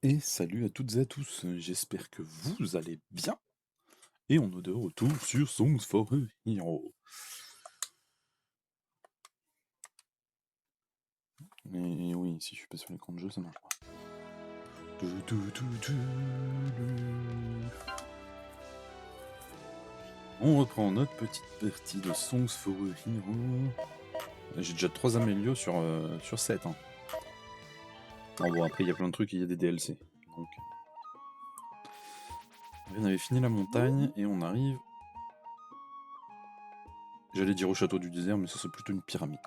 Et salut à toutes et à tous, j'espère que vous allez bien. Et on est de retour sur Songs for a Hero. Et oui, si je suis pas sur l'écran de jeu, ça marche pas. On reprend notre petite partie de Songs for a Hero. J'ai déjà 3 amélios sur 7. Hein. Bon, après, il y a plein de trucs, il y a des DLC. Donc... On avait fini la montagne et on arrive... J'allais dire au château du désert, mais ça c'est plutôt une pyramide.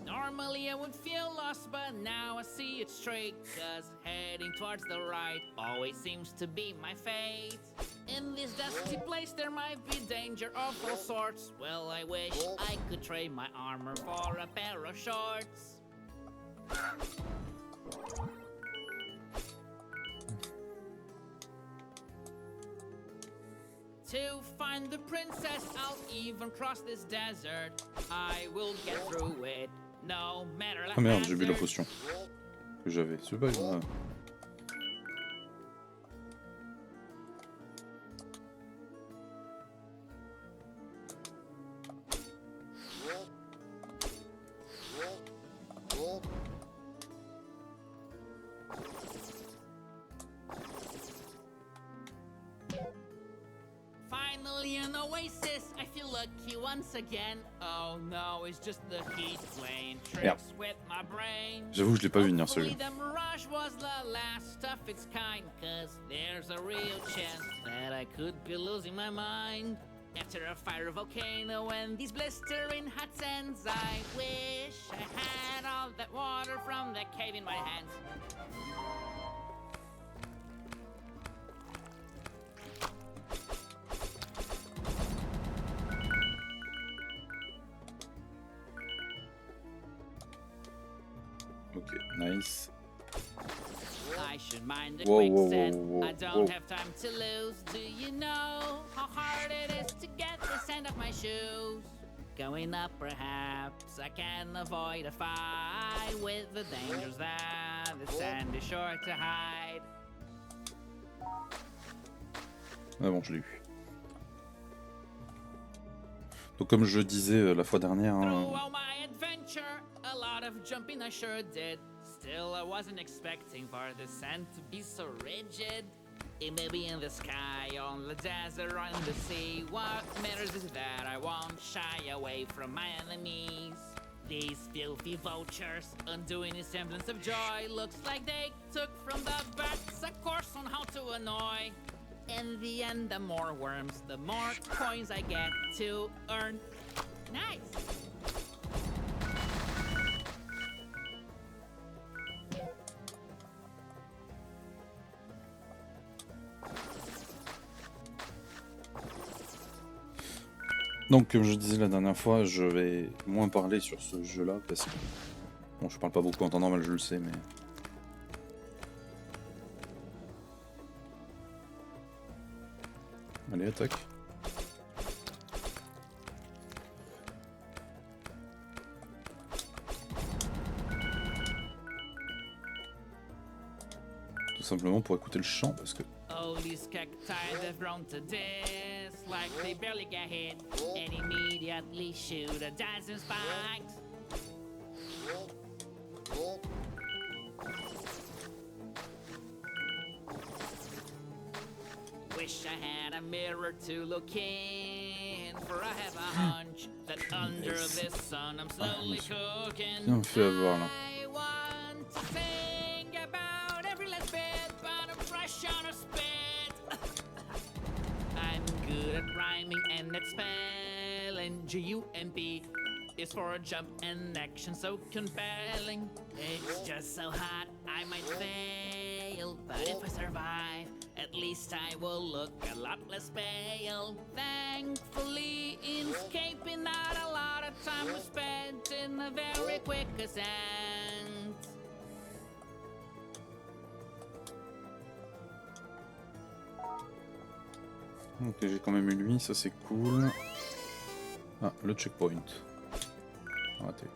Normally I would feel lost, but now I see it straight. Cause heading towards the right always seems to be my fate. In this dusty place there might be danger of all sorts. Well, I wish I could trade my armor for a pair of shorts. To find the princess, I'll even cross this desert. I will get through it, no matter the Ah merde, j'ai bu la hazard. potion que j'avais. C'est pas grave. Finally an oasis, I feel lucky once again. Oh no, it's just the heat playing tricks with my brain. J'avoue, je l'ai pas vu venir celui-là. Hopefully the mirage was the last of its kind, cause there's a real chance that I could be losing my mind. After a fire volcano and these blistering hot sands, I wish I had all that water from that cave in my hands. Ok, nice. I should mind a Whoa, quick whoa, whoa, set. whoa, I don't whoa. have time to lose. Do you know how hard it is to get the sand off my shoes? Going up, perhaps I can avoid a fight with the dangers that the sand is sure to hide. Ah bon, je l'ai eu. Donc comme je disais la fois dernière... Throughout my adventure, a lot of jumping I sure did. Still, I wasn't expecting for the sand to be so rigid. It may be in the sky, on the desert, or in the sea. What matters is that I won't shy away from my enemies. These filthy vultures, undoing a semblance of joy. Looks like they took from the bats a course on how to annoy. In the end, the more worms, the more coins I get to earn. Nice! Donc comme je disais la dernière fois, je vais moins parler sur ce jeu-là parce que... Bon, je parle pas beaucoup en temps normal, je le sais, mais... Allez, attaque. Tout simplement pour écouter le chant parce que... Oh, these cacti, they've grown to this, like they barely get hit, and immediately shoot a dozen spikes. Wish I had a mirror to look in, for I have a hunch that under this sun I'm slowly cooking. Bien fait avoir là. I want to sing about every last bit, but I'm fresh on a spit. I'm good at rhyming and at spelling. G-U-M-P is for a jump and action so compelling. It's just so hot I might fail, but if I survive, at least I will look a lot less pale. Thankfully, in escaping, not a lot of time was spent in a very quick ascent. Ok, j'ai quand même eu lui, ça c'est cool. Ah, le checkpoint. Raté.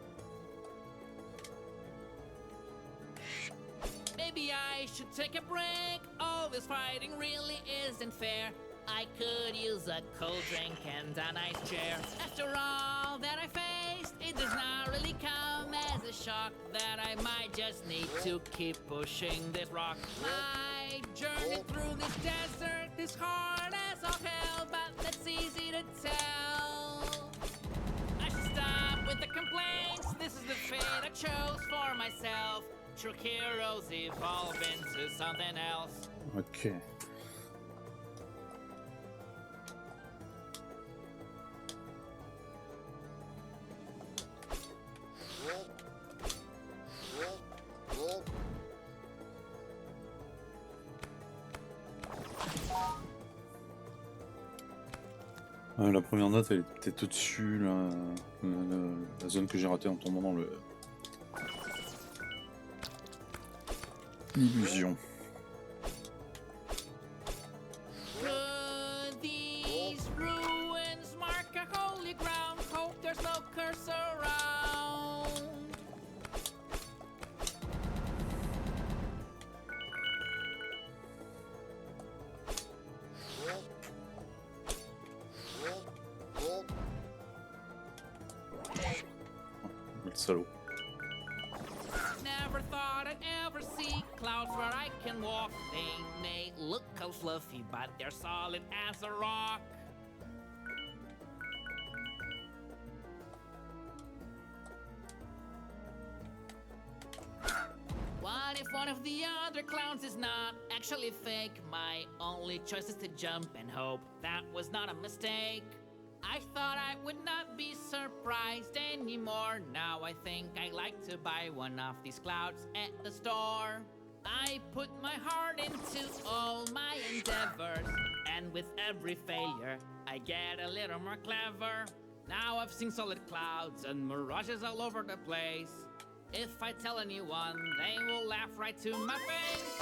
Maybe I should take a break. All this fighting really isn't fair. I could use a cold drink and a nice chair. After all that I faced, it does not really come as a shock that I might just need to keep pushing this rock. I journeyed through this desert, this hard as all hell, but that's easy to tell. I should stop with the complaints. This is the fate I chose for myself. True heroes evolve into something else. Ok. La première note, elle était peut-être au-dessus, la zone que j'ai ratée en tombant dans le... Illusion. Could these ruins mark a holy ground? Hope there's no curse around. Le salaud. Never thought I'd ever see clouds where I can walk. They may look all fluffy, but they're solid as a rock. What if one of the other clowns is not actually fake? My only choice is to jump and hope that was not a mistake. I thought I would not be surprised anymore. Now I think I'd like to buy one of these clouds at the store. I put my heart into all my endeavors, and with every failure, I get a little more clever. Now I've seen solid clouds and mirages all over the place. If I tell anyone, they will laugh right to my face.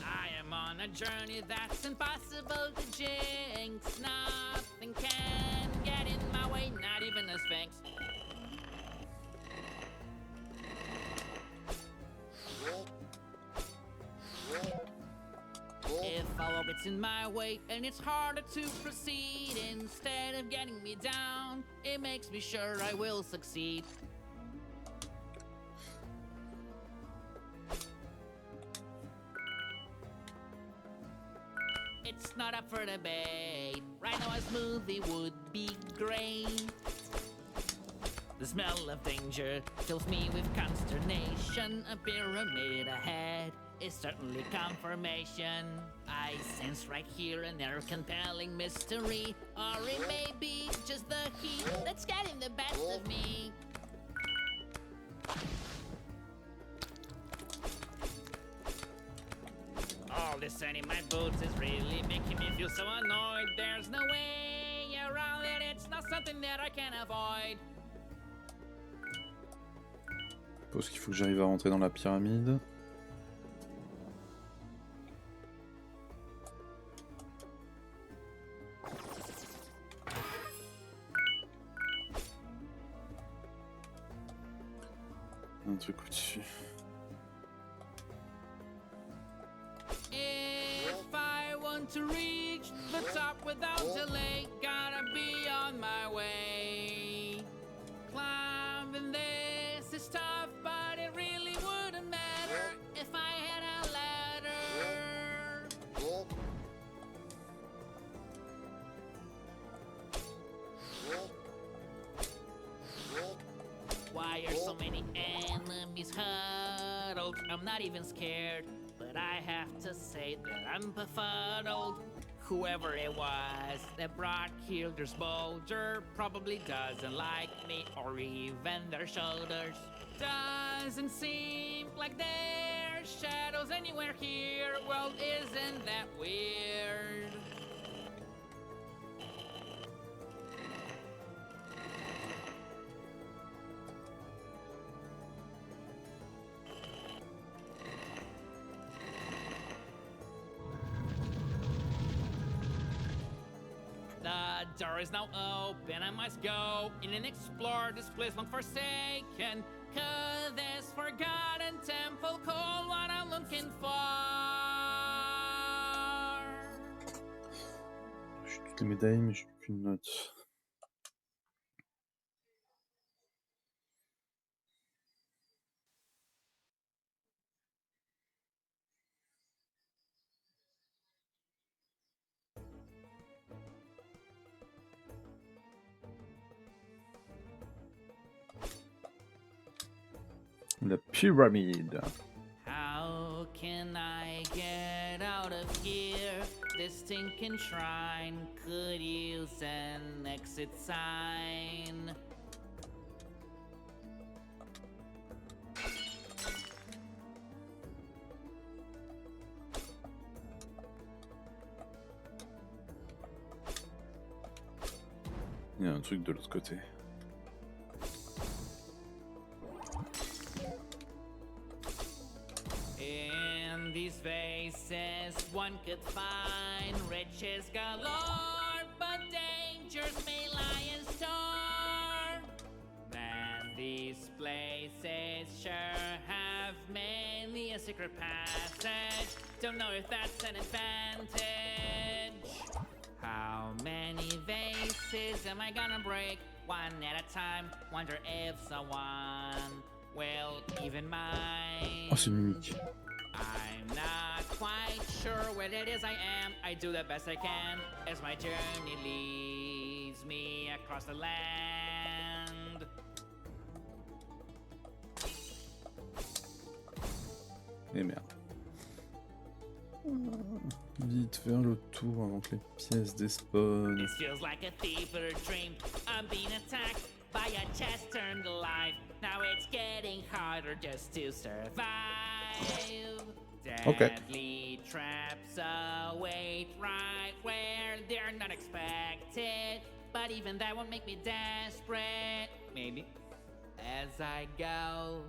I am on a journey that's impossible to jinx. Nothing can get in my way, not even a sphinx. If all gets in my way and it's harder to proceed, instead of getting me down, it makes me sure I will succeed. It's not up for debate. Right now a smoothie would be great. The smell of danger fills me with consternation. A pyramid ahead is certainly confirmation. I sense right here an air-compelling mystery, or it may be just the heat that's getting the best of me. All this sand in my boots is really making me feel so annoyed. There's no way around it, it's not something that I can avoid. Je pense qu'il faut que j'arrive à rentrer dans la pyramide. Un truc au-dessus. If I want to reach the top without delay, gotta be on my way. Climbing this is tough, but it really wouldn't matter if I had a ladder. Why are so many enemies huddled? I'm not even scared, but I have to say that I'm befuddled. Whoever it was that brought here this boulder probably doesn't like me or even their shoulders. Doesn't seem like there's shadows anywhere here. Well, isn't that weird? door is now open. I must go in and explore this place long forsaken. Could this forgotten temple call what I'm looking for? J'ai toutes les médailles, mais j'ai aucune note. La pyramide. How can I get out of here? This stinking shrine could use an exit sign. Il y a un truc de l'autre côté. In these faces, one could find riches galore, but dangers may lie in store. And these places sure have many a secret passage. Don't know if that's an advantage. How many vases am I gonna break? One at a time. Wonder if someone will even mind. Oh, c'est une mimique. I'm not quite sure what it is I am. I do the best I can as my journey leads me across the land. Et merde. Vite, faire le tour avant que les pièces despawnent. This feels like a thief or a dream. I'm being attacked by a chest turned alive. Now it's getting harder just to survive. Okay. Deadly traps await right where they're not expected. But even that won't make me desperate. Maybe. As I go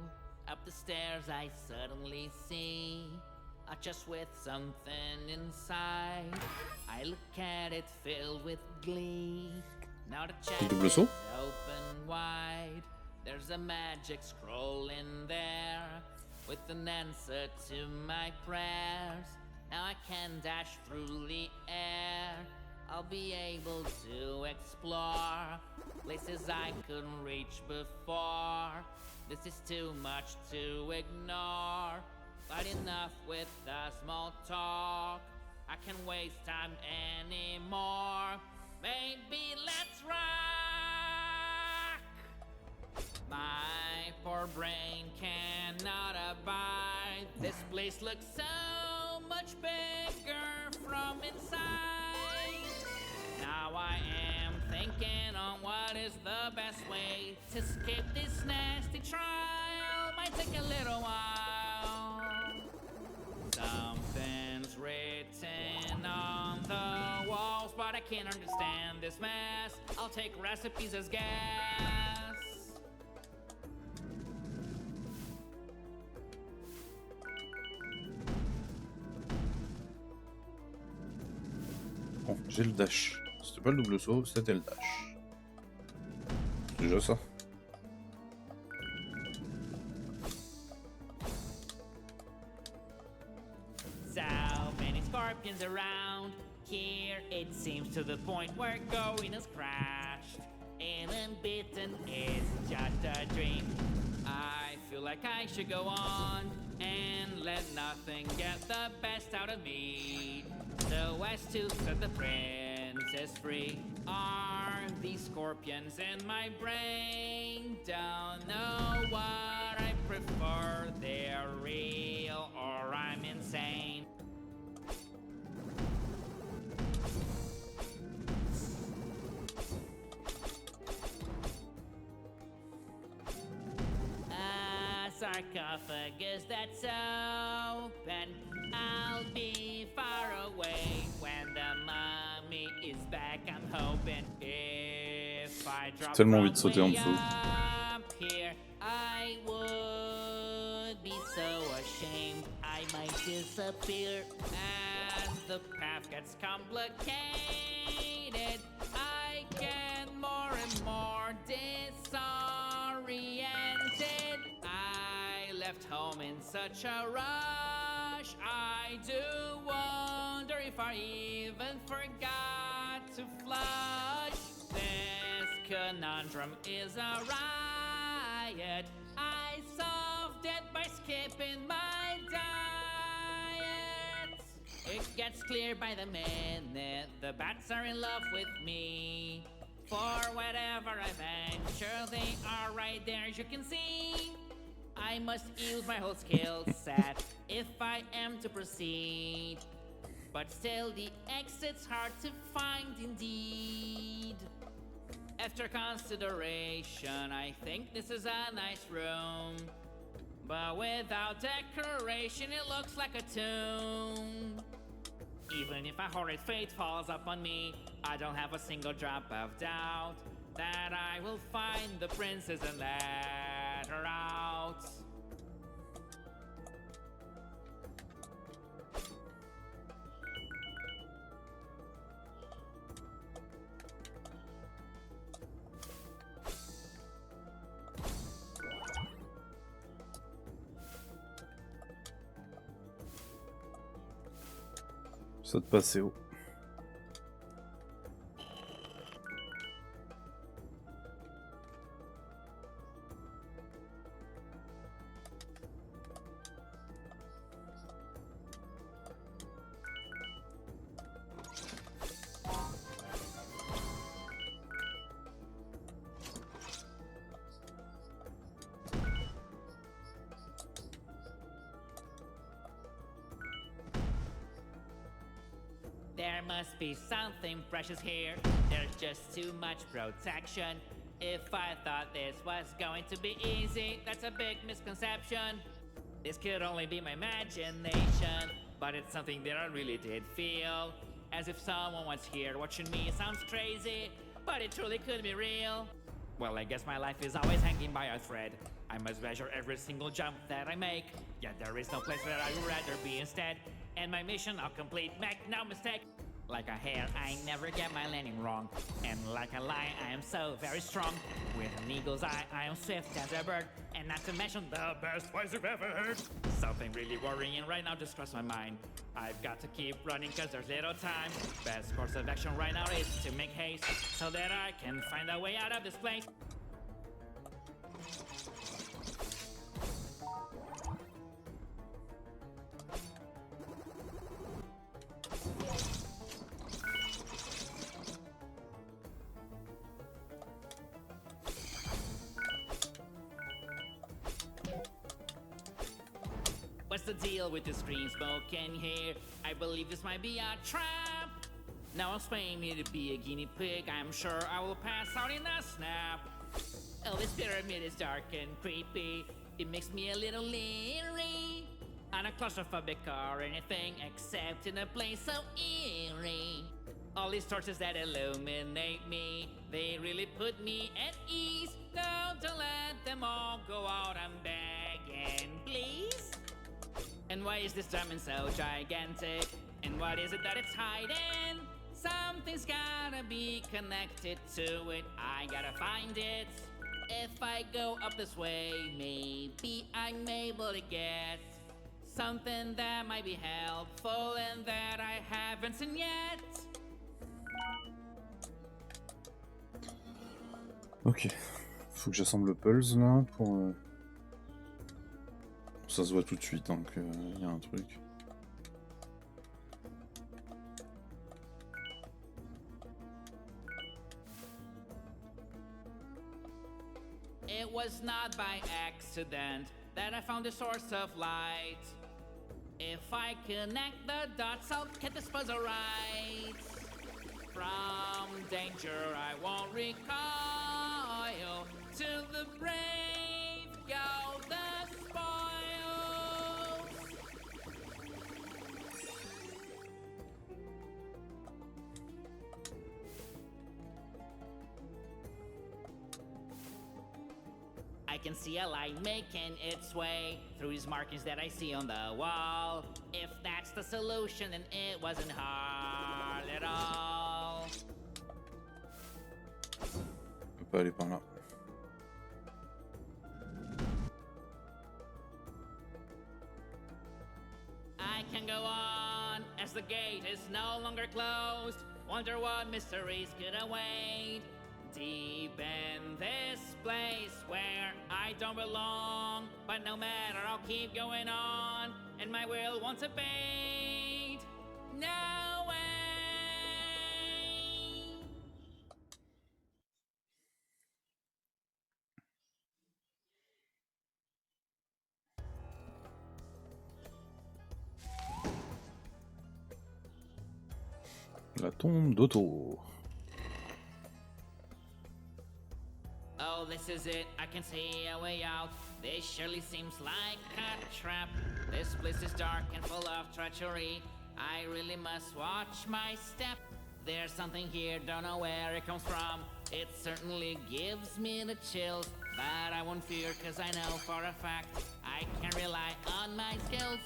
up the stairs, I suddenly see a chest with something inside. I look at it filled with glee. Now the chest double is saut? open wide. There's a magic scroll in there with an answer to my prayers. Now I can dash through the air. I'll be able to explore places I couldn't reach before. This is too much to ignore. But enough with the small talk. I can't waste time anymore. Maybe let's rock. My poor brain cannot abide. This place looks so much bigger from inside. Now I am thinking on what is the best way to skip this nasty trial. Might take a little while. Something's written on the walls, but I can't understand this mess. I'll take recipes as guess. Bon, j'ai le dash. C'était pas le double saut, c'était le dash. C'est déjà ça. So many scorpions around here. It seems to the point where going is crashed. And bitten is just a dream. I feel like I should go on and let nothing get the best out of me. So as to set the princess free. Are these scorpions in my brain? Don't know what I prefer. They're real or I'm insane. A sarcophagus that's open. I'll be far away when the mummy is back. I'm hoping if I drop Tellement envie de sauter en from dessous. up here, I would be so ashamed I might disappear as the path gets complicated. I and more disoriented. I left home in such a rush. I do wonder if I even forgot to flush. This conundrum is a riot. I solved it by skipping my diet. It gets clear by the minute the bats are in love with me. For whatever I venture, they are right there as you can see. I must use my whole skill set if I am to proceed. But still the exit's hard to find indeed. After consideration, I think this is a nice room. But without decoration, it looks like a tomb. Even if a horrid fate falls upon me, I don't have a single drop of doubt that I will find the princess and let her out. Saute pas assez haut. There must be something precious here. There's just too much protection. If I thought this was going to be easy, that's a big misconception. This could only be my imagination, but it's something that I really did feel. As if someone was here watching me. Sounds crazy, but it truly could be real. Well, I guess my life is always hanging by a thread. I must measure every single jump that I make. Yet there is no place where I would rather be instead. And my mission I'll complete, make no mistake. Like a hare, I never get my landing wrong. And like a lion, I am so very strong. With an eagle's eye, I am swift as a bird. And not to mention the best voice you've ever heard. Something really worrying right now just crossed my mind. I've got to keep running cause there's little time. Best course of action right now is to make haste, so that I can find a way out of this place. What's the deal with this green smoke in here? I believe this might be a trap. Now I'm spraying me to be a guinea pig. I'm sure I will pass out in a snap. Oh, this pyramid is dark and creepy. It makes me a little leery. I'm not claustrophobic or anything except in a place so eerie. All these torches that illuminate me, they really put me at ease. No, don't let them all go out, I'm begging, please. And why is this diamond so gigantic? And what is it that it's hiding? Something's gotta be connected to it, I gotta find it. If I go up this way, maybe I'm able to get something that might be helpful and that I haven't seen yet. Ok, faut que j'assemble le pulse là pour... Ça se voit tout de suite hein, qu'il y a un truc. It was not by accident that I found the source of light. If I connect the dots, I'll get this puzzle right. From danger, I won't recoil. To the brave go the spoils. I can see a light making its way through these markings that I see on the wall. If that's the solution, then it wasn't hard at all. pas aller par là. I can go on as the gate is no longer closed. Wonder what mysteries could await. Deep in this place where I don't belong. But no matter, I'll keep going on, and my will won't abate. No way. La tombe d'Otto. Oh, this is it. I can see a way out. This surely seems like a trap. This place is dark and full of treachery. I really must watch my step. There's something here, don't know where it comes from. It certainly gives me the chills. But I won't fear, cause I know for a fact I can rely on my skills.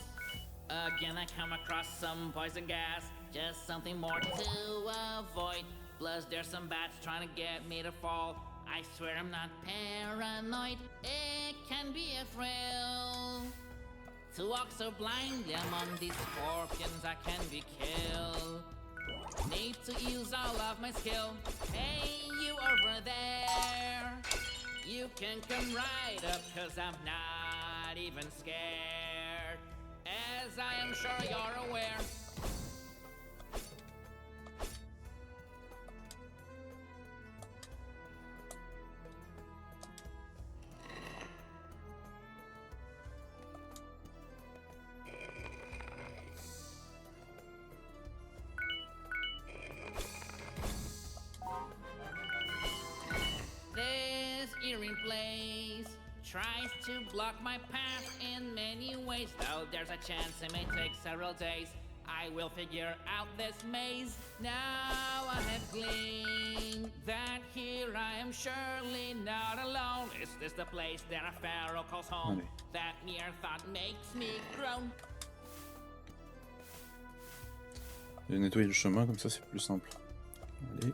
Again, I come across some poison gas. Just something more to avoid. Plus, there's some bats trying to get me to fall. I swear I'm not paranoid. It can be a thrill to walk so blindly among these scorpions. I can be killed. Need to use all of my skill. Hey, you over there, you can come right up, cause I'm not even scared, as I am sure you're aware. Place tries to block my path in many ways. Though there's a chance it may take several days, I will figure out this maze. Now I have gleaned that here I am surely not alone. Is this the place that a pharaoh calls home? That mere thought makes me groan. Je vais nettoyer le chemin, comme ça c'est plus simple. Allez.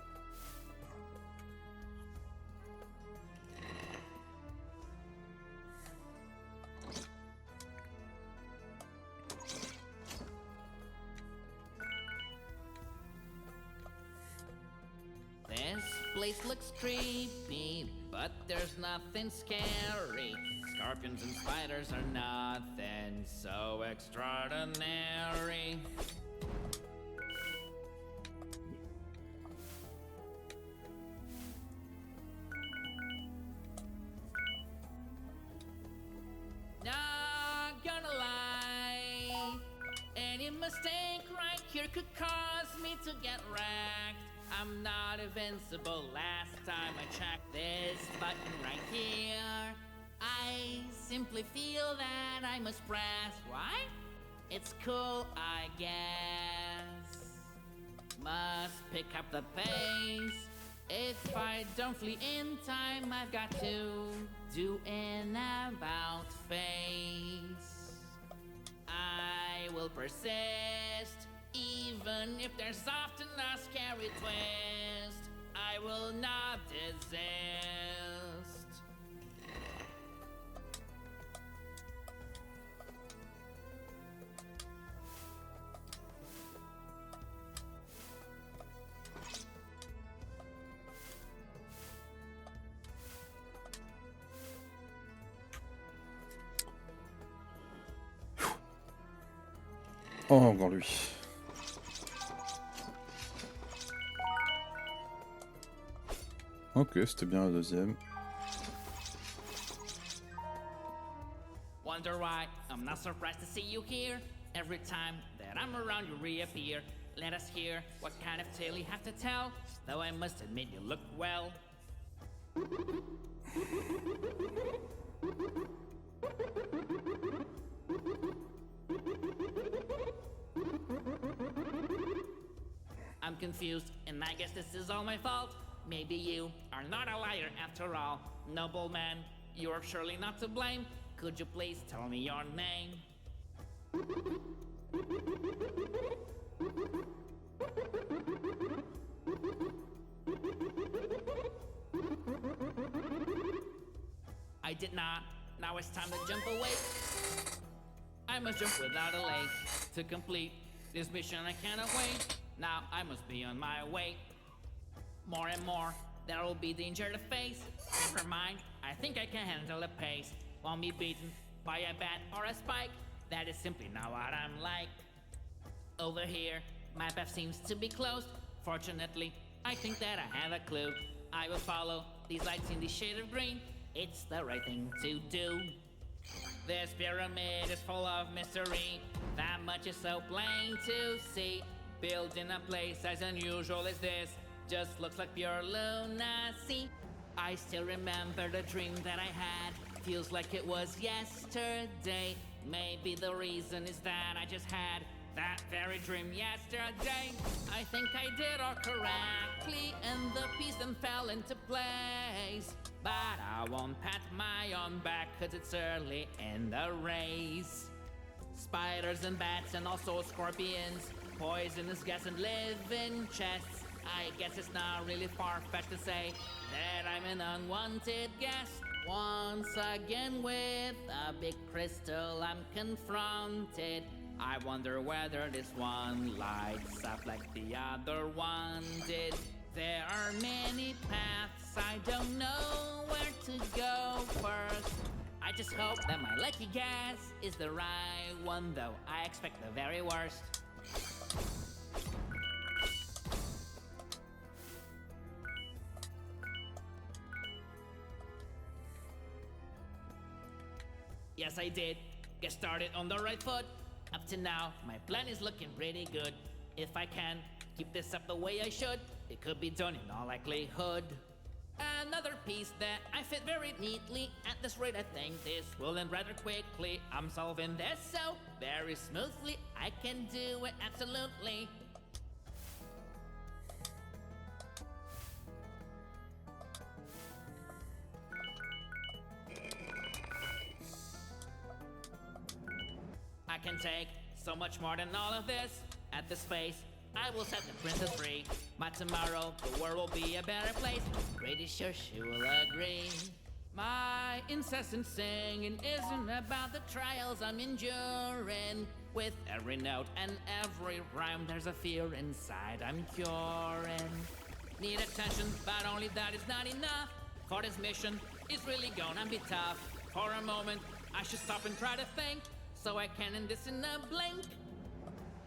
Place looks creepy, but there's nothing scary. Scorpions and spiders are nothing so extraordinary. Not gonna lie, any mistake right here could cause me to get wrecked. I'm not invincible. Last time I checked this button right here, I simply feel that I must press. Why? It's cool, I guess. Must pick up the pace. If I don't flee in time, I've got to do an about face. I will persist. Even if there's often a scary twist, I will not desist. Oh, encore lui. Ok, c'était bien la deuxième. Wonder why I'm not surprised to see you here. Every time that I'm around, you reappear. Let us hear what kind of tale you have to tell. Though I must admit you look well. I'm confused, and I guess this is all my fault. Maybe you are not a liar after all. Nobleman, you are surely not to blame. Could you please tell me your name? did not. Now it's time to jump away. I must jump without a leg to complete this mission. I cannot wait. Now I must be on my way. More and more, there will be danger to face. Never mind, I think I can handle the pace. Won't be beaten by a bat or a spike. That is simply not what I'm like. Over here, my path seems to be closed. Fortunately, I think that I have a clue. I will follow these lights in the shade of green. It's the right thing to do. This pyramid is full of mystery. That much is so plain to see. Built in a place as unusual as this just looks like pure lunacy. I still remember the dream that I had. Feels like it was yesterday. Maybe the reason is that I just had that very dream yesterday. I think I did all correctly, and the piece then fell into place. But I won't pat my own back, cause it's early in the race. Spiders and bats and also scorpions, poisonous gas and live in chests. I guess it's not really far-fetched to say that I'm an unwanted guest. Once again with a big crystal I'm confronted. I wonder whether this one lights up like the other one did. There are many paths, I don't know where to go first. I just hope that my lucky guess is the right one, though I expect the very worst. Yes, I did. Get started on the right foot. Up to now, my plan is looking pretty good. If I can keep this up the way I should, it could be done in all likelihood. Another piece that I fit very neatly. At this rate, I think this will end rather quickly. I'm solving this so very smoothly. I can do it absolutely. I can take so much more than all of this. At this pace, I will set the princess free. By tomorrow, the world will be a better place. Pretty sure she will agree. My incessant singing isn't about the trials I'm enduring. With every note and every rhyme, there's a fear inside I'm curing. Need attention, but only that is not enough. For this mission, it's really gonna be tough. For a moment, I should stop and try to think, so I can end this in a blink.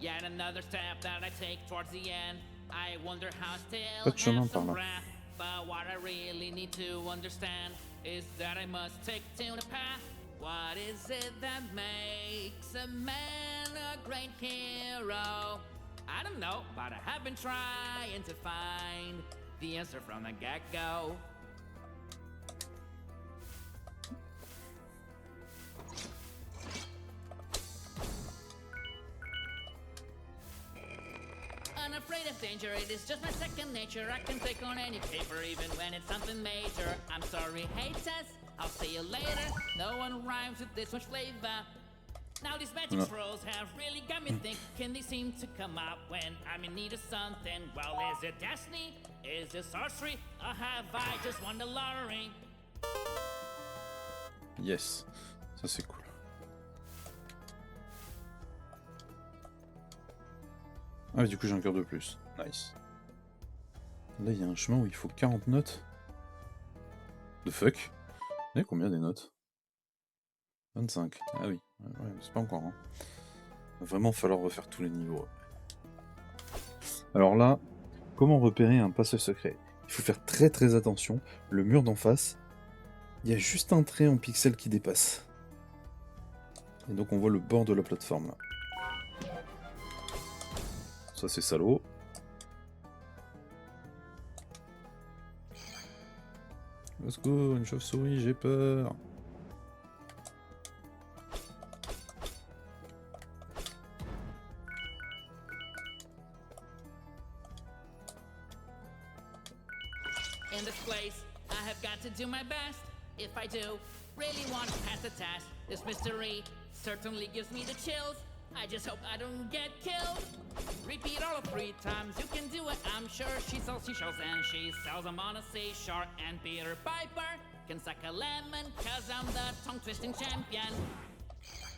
Yet another step that I take towards the end. I wonder how I Pas de still chemin have par some là. breath. But what I really need to understand is that I must take to the path. What is it that makes a man a great hero? I don't know, but I have been trying to find the answer from the get-go. Unafraid of danger, it is just my second nature. I can take on any paper, even when it's something major. I'm sorry, haters, I'll see you later. No one rhymes with this much flavor. Now these magic scrolls have really got me thinking. They seem to come up when I'm in need of something. Well, is it destiny? Is it sorcery? Or have I just won the lottery? Yes, ça c'est cool. Ah, du coup j'ai un cœur de plus. Nice. Là il y a un chemin où il faut 40 notes. The fuck? Il y a combien des notes? 25. Ah oui, ouais, c'est pas encore. Hein. Va vraiment falloir refaire tous les niveaux. Alors là, comment repérer un passage secret? Il faut faire très très attention. Le mur d'en face, il y a juste un trait en pixels qui dépasse. Et donc on voit le bord de la plateforme là. Ça c'est salaud. Let's go, une chauve-souris, j'ai peur. In this place, I have got to do my best. If I do really want to pass the test, this mystery certainly gives me the chills. I just hope I don't get killed. Repeat all borrow 3 times. You can do it, I'm sure. She sells seashells and she sells them on a seashore. And Peter Piper can suck a lemon, cause I'm the tongue-twisting champion.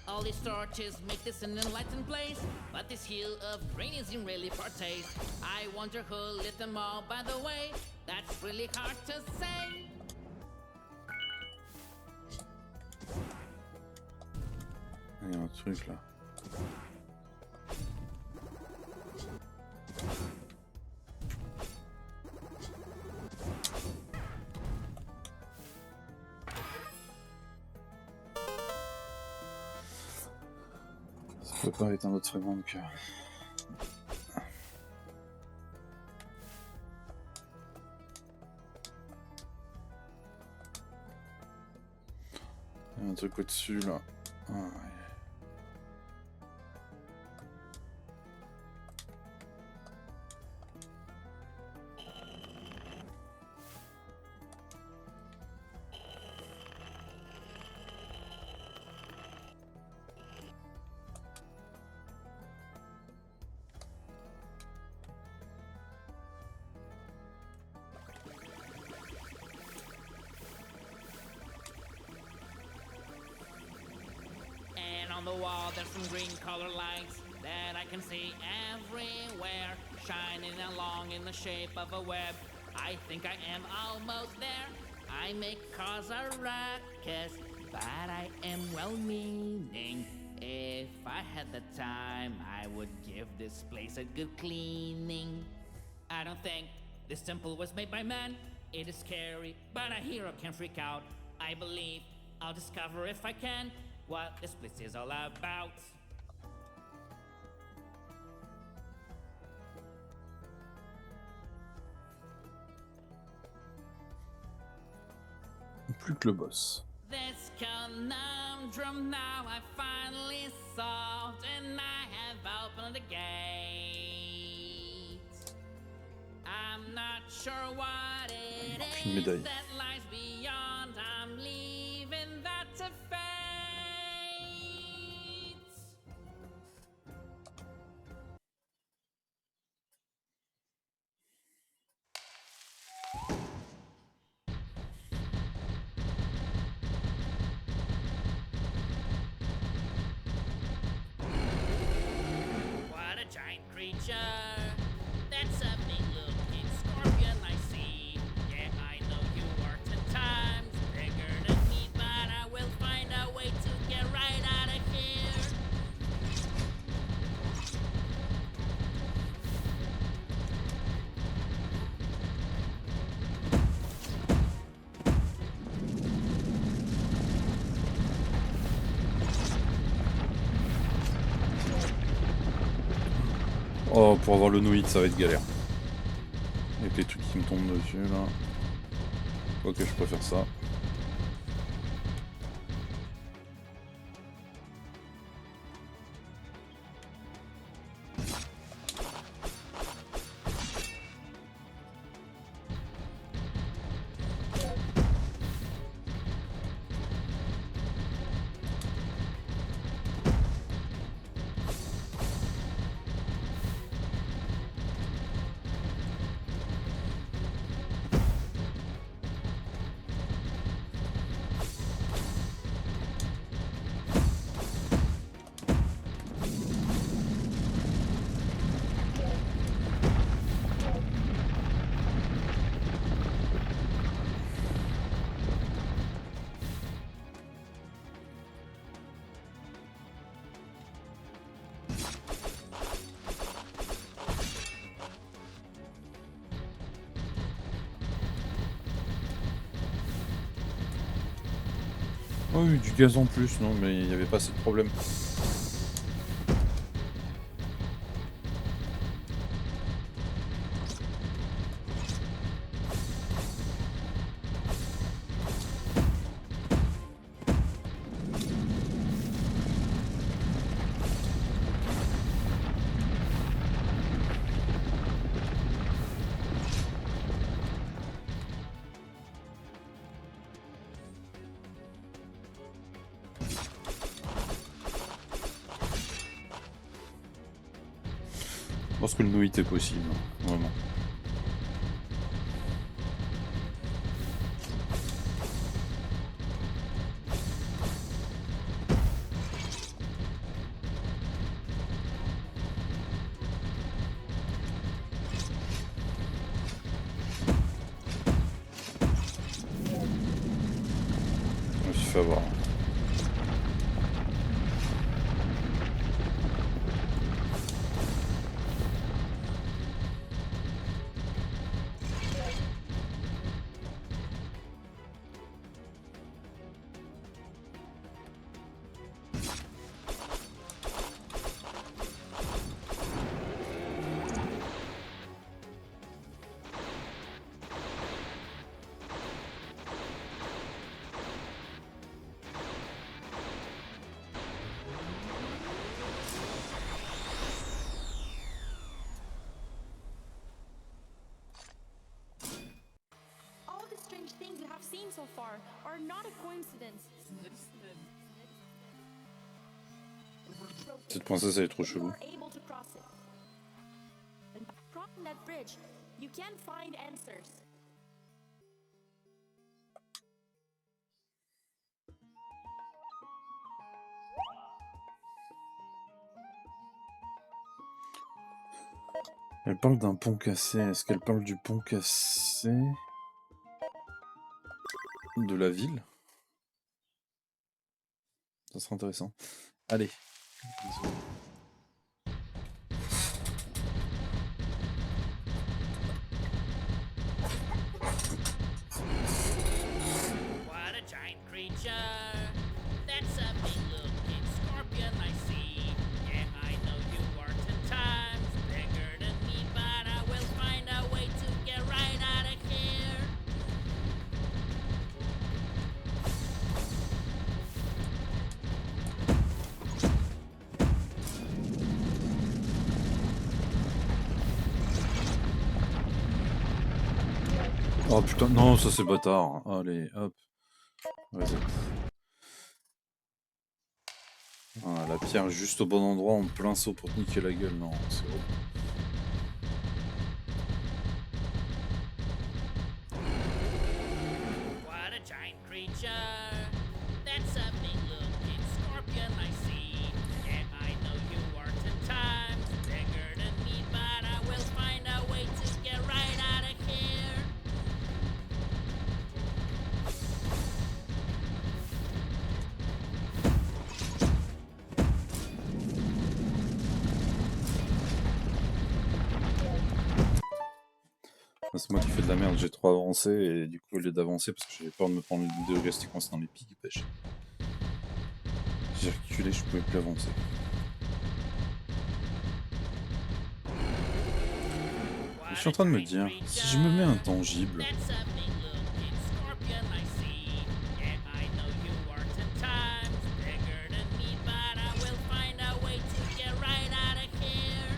All these torches make this an enlightened place, but this hue of green isn't really for taste. I wonder who lit them all, by the way. That's really hard to say. Il y a un truc là. Ça peut pas être un autre fragment de cœur. Il y a un truc au-dessus là. Ah, ouais. On the wall there's some green color lights that I can see everywhere, shining along in the shape of a web. I think I am almost there. I may cause a ruckus, but I am well-meaning. If I had the time, I would give this place a good cleaning. I don't think this temple was made by man. It is scary, but a hero can freak out. I believe I'll discover if I can what this place is all about. Plus que le boss. This conundrum now I finally solved, and I have opened the gate. I'm not sure what it is that lies beyond. I'm leaving that to fate. Giant creature, that's a big looking scorpion I see. Yeah, I know you are 10 times bigger than me, but I will find a way to get right out of here. Oh, pour avoir le no-hit, ça va être galère. Avec les trucs qui me tombent dessus, là. Ok, je préfère ça. Oh oui, du gaz en plus, non, mais il n'y avait pas assez de problème. pense que le no hit est possible, hein, vraiment. Je me suis fait avoir. All the strange things you have seen so far are not a coincidence. Cette princesse elle est trop You chelou. are able to cross it. And by crossing that bridge, you can find answers. Elle parle d'un pont cassé. Est-ce qu'elle parle du pont cassé de la ville? Ça serait intéressant. Allez. What a giant creature! That's a big looking scorpion I see. Yeah, I know you are 10 times bigger than me, but I will find a way to get right out of here. Oh putain, non, ça c'est bâtard. Allez, hop. Vas-y. Ah, la pierre juste au bon endroit, en plein saut pour te niquer la gueule. Non, c'est horrible. What a giant creature! That's a big looking scorpion I see. Yeah, I know you are 10 times bigger than me, but I will find a way to get right out of here. C'est moi qui fais de la merde, j'ai trop avancé et du coup au lieu d'avancer parce que j'avais peur de me prendre une vidéo qui coince dans les pics, pêche. J'ai reculé, je pouvais plus avancer. Je suis en train de me dire, si je me mets intangible, That's a big looking scorpion I see. Yeah, I know you are 10 times bigger than me, but I will find a way to get right out of here.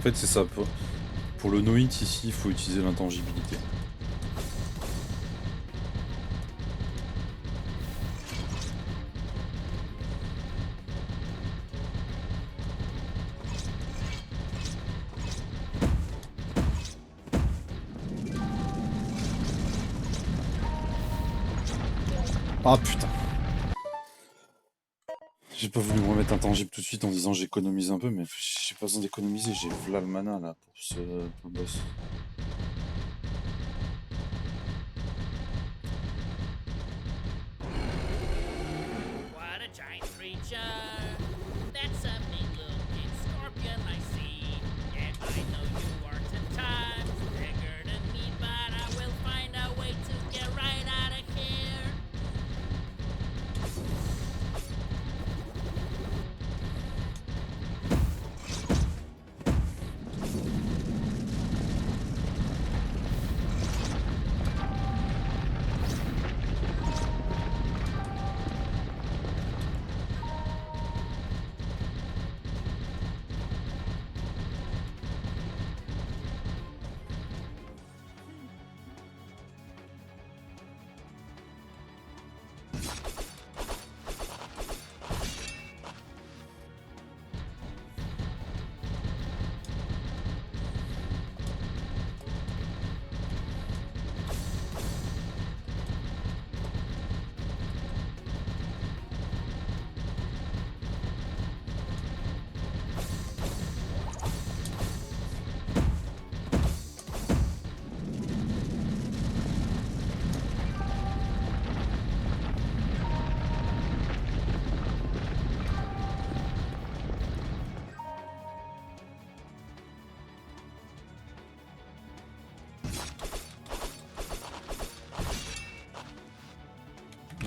fait, c'est ça. Pour le no-hit, ici, il faut utiliser l'intangibilité. Ah putain. J'ai pas voulu me remettre intangible tout de suite en disant j'économise un peu, mais j'ai pas besoin d'économiser, j'ai v'là le mana là pour le boss. What a giant creature! That's a mean-looking scorpion I see. And I know you are 10 times bigger than me, but I will find a way to get right out of here.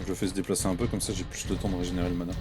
Je le fais se déplacer un peu, comme ça j'ai plus le temps de régénérer le mana.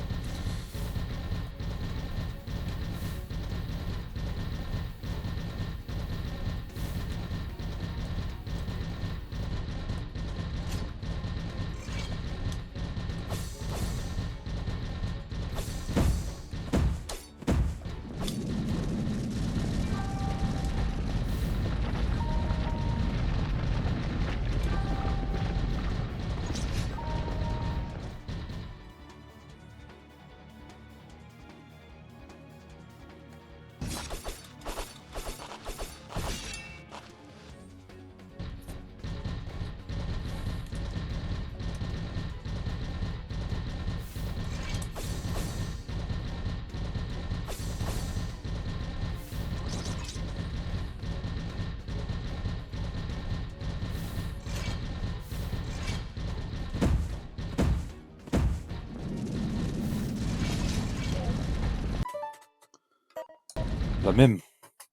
La même,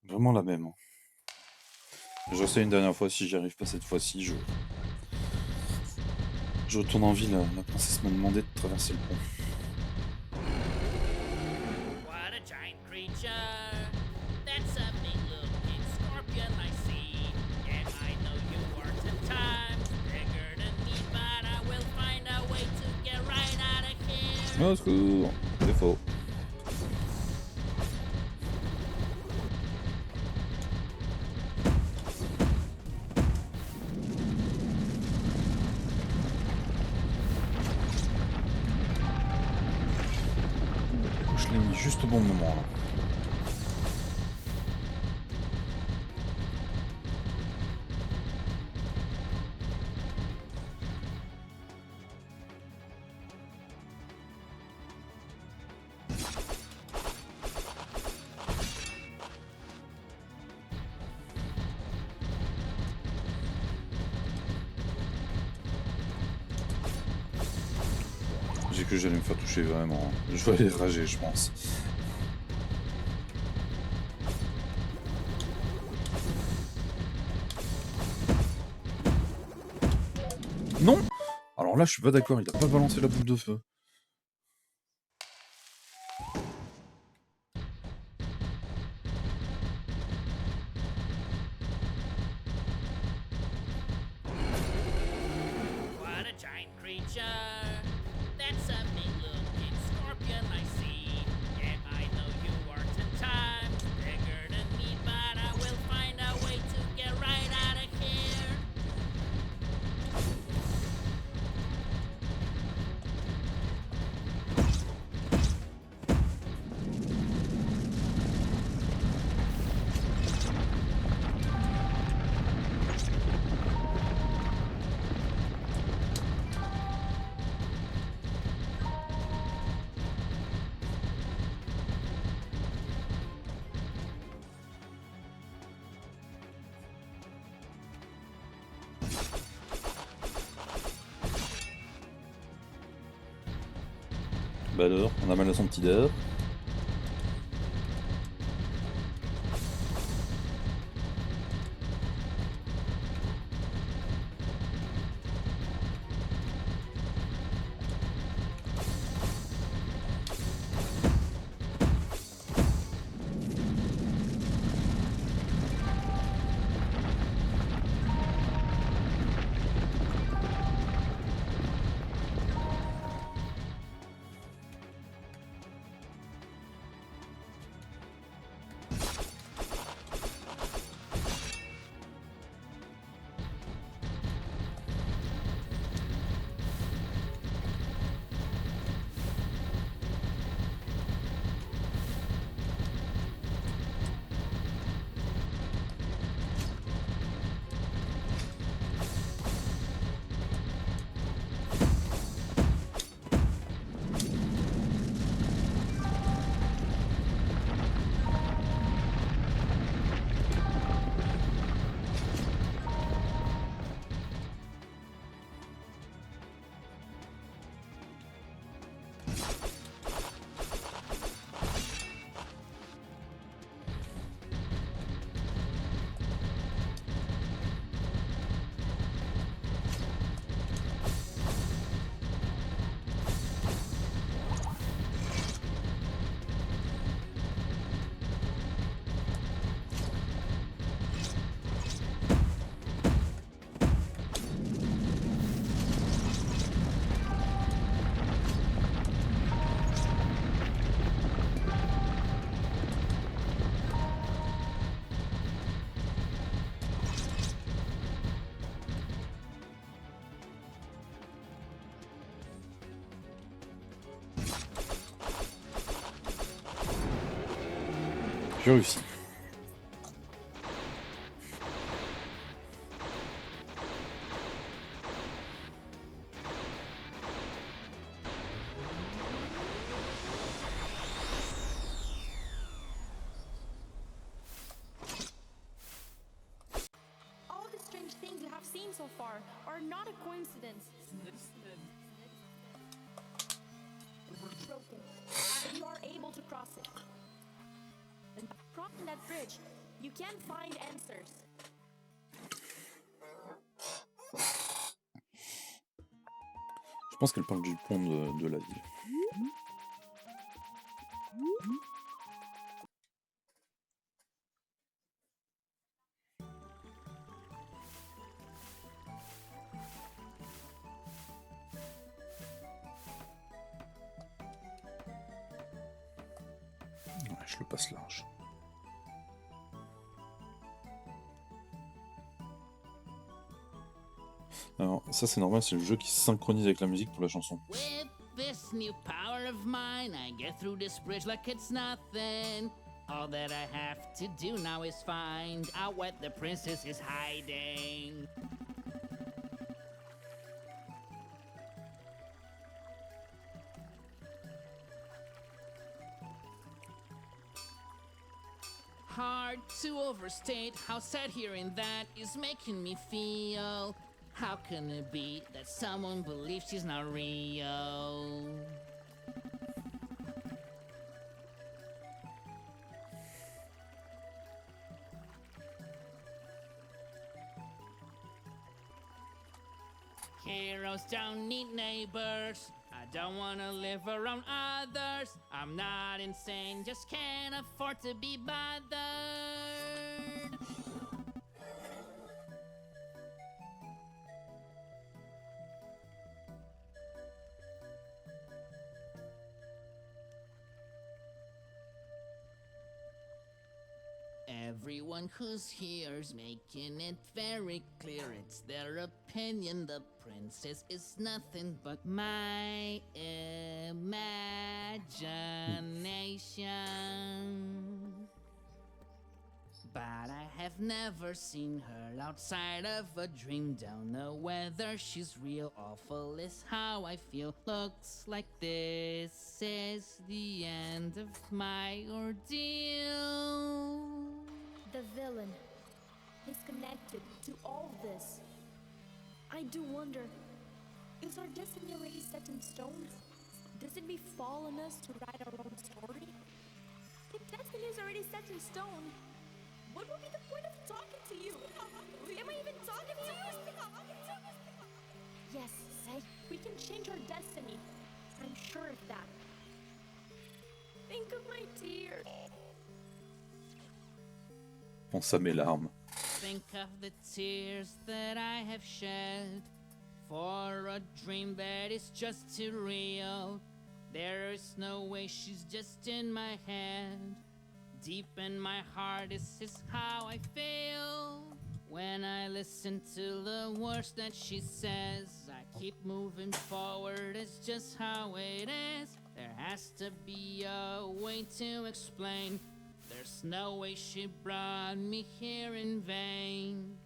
vraiment la même. J'essaie une dernière fois, si j'y arrive pas cette fois-ci, je retourne en ville. La princesse m'a demandé de traverser le pont. What a giant creature! That's a mean-looking scorpion I see. And I know you are 10 times bigger than me, but I will find a way to get right out of here. Au secours, c'est faux. Je l'ai mis juste au bon moment là. J'ai cru que j'allais me faire toucher vraiment. Je vais aller rager, je pense. Non! Alors là, je suis pas d'accord, il a pas balancé la boule de feu. What a giant creature! That's a mean-looking scorpion I see. And I know you are 10 times bigger than me, but Bah alors, on a mal à son petit dard. J'ai réussi. All the strange things you have seen so far are not a coincidence. Broken. You are able to cross it. And crossing that bridge, you can find answers. Je pense qu'elle parle du pont de la ville. Ouais, je le passe large. Alors, ça c'est normal, c'est le jeu qui se synchronise avec la musique pour la chanson. With this new power of mine, I get through this bridge like it's nothing. All that I have to do now is find out what the princess is hiding. Hard to overstate how sad hearing that is making me feel. How can it be that someone believes she's not real? Heroes don't need neighbors. I don't wanna live around others. I'm not insane, just can't afford to be bothered. Everyone who's here's making it very clear it's their opinion. The princess is nothing but my imagination. But I have never seen her outside of a dream. Don't know whether she's real. Awful is how I feel. Looks like this is the end of my ordeal. The villain is connected to all this. I do wonder, is our destiny already set in stone? Doesn't befall on us to write our own story? If destiny is already set in stone, what would be the point of talking to you? Am I even talking to you? Yes, Say, we can change our destiny. I'm sure of that. Think of my tears. Pense à mes larmes. Think of the tears that I have shed for a dream that is just too real. There is no way, she's just in my head. Deep in my heart, this is how I feel. When I listen to the words that she says, I keep moving forward, it's just how it is. There has to be a way to explain. There's no way she brought me here in vain.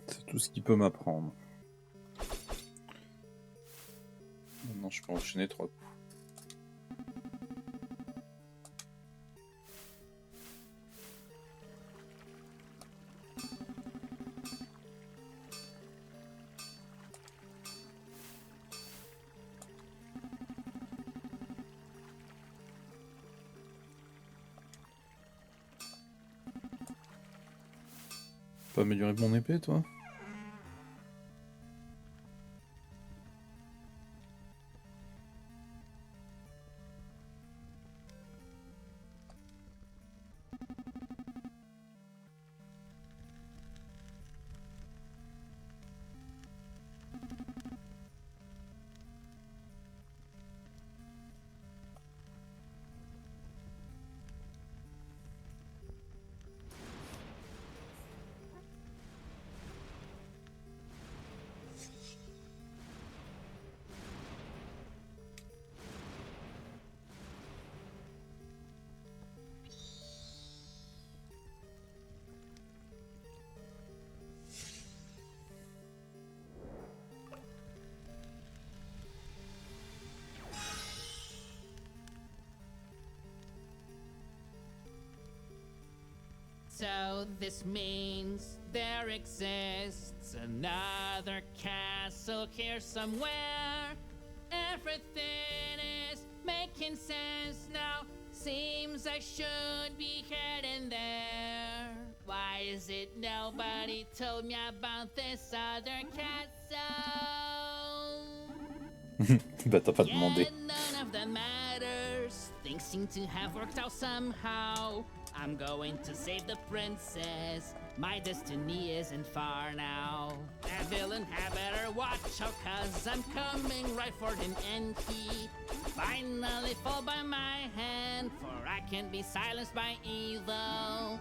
C'est tout ce qu'il peut m'apprendre. Maintenant, je peux enchaîner 3 coups. Pas améliorer mon épée, toi? So this means there exists another castle here somewhere. Everything is making sense now. Seems I should be heading there. Why is it nobody told me about this other castle? Bah t'as pas demandé. Yet none of that matters. Things seem to have worked out somehow. I'm going to save the princess. My destiny isn't far now. That villain had better watch out, cause I'm coming right for him, and he finally fall by my hand, for I can't be silenced by evil.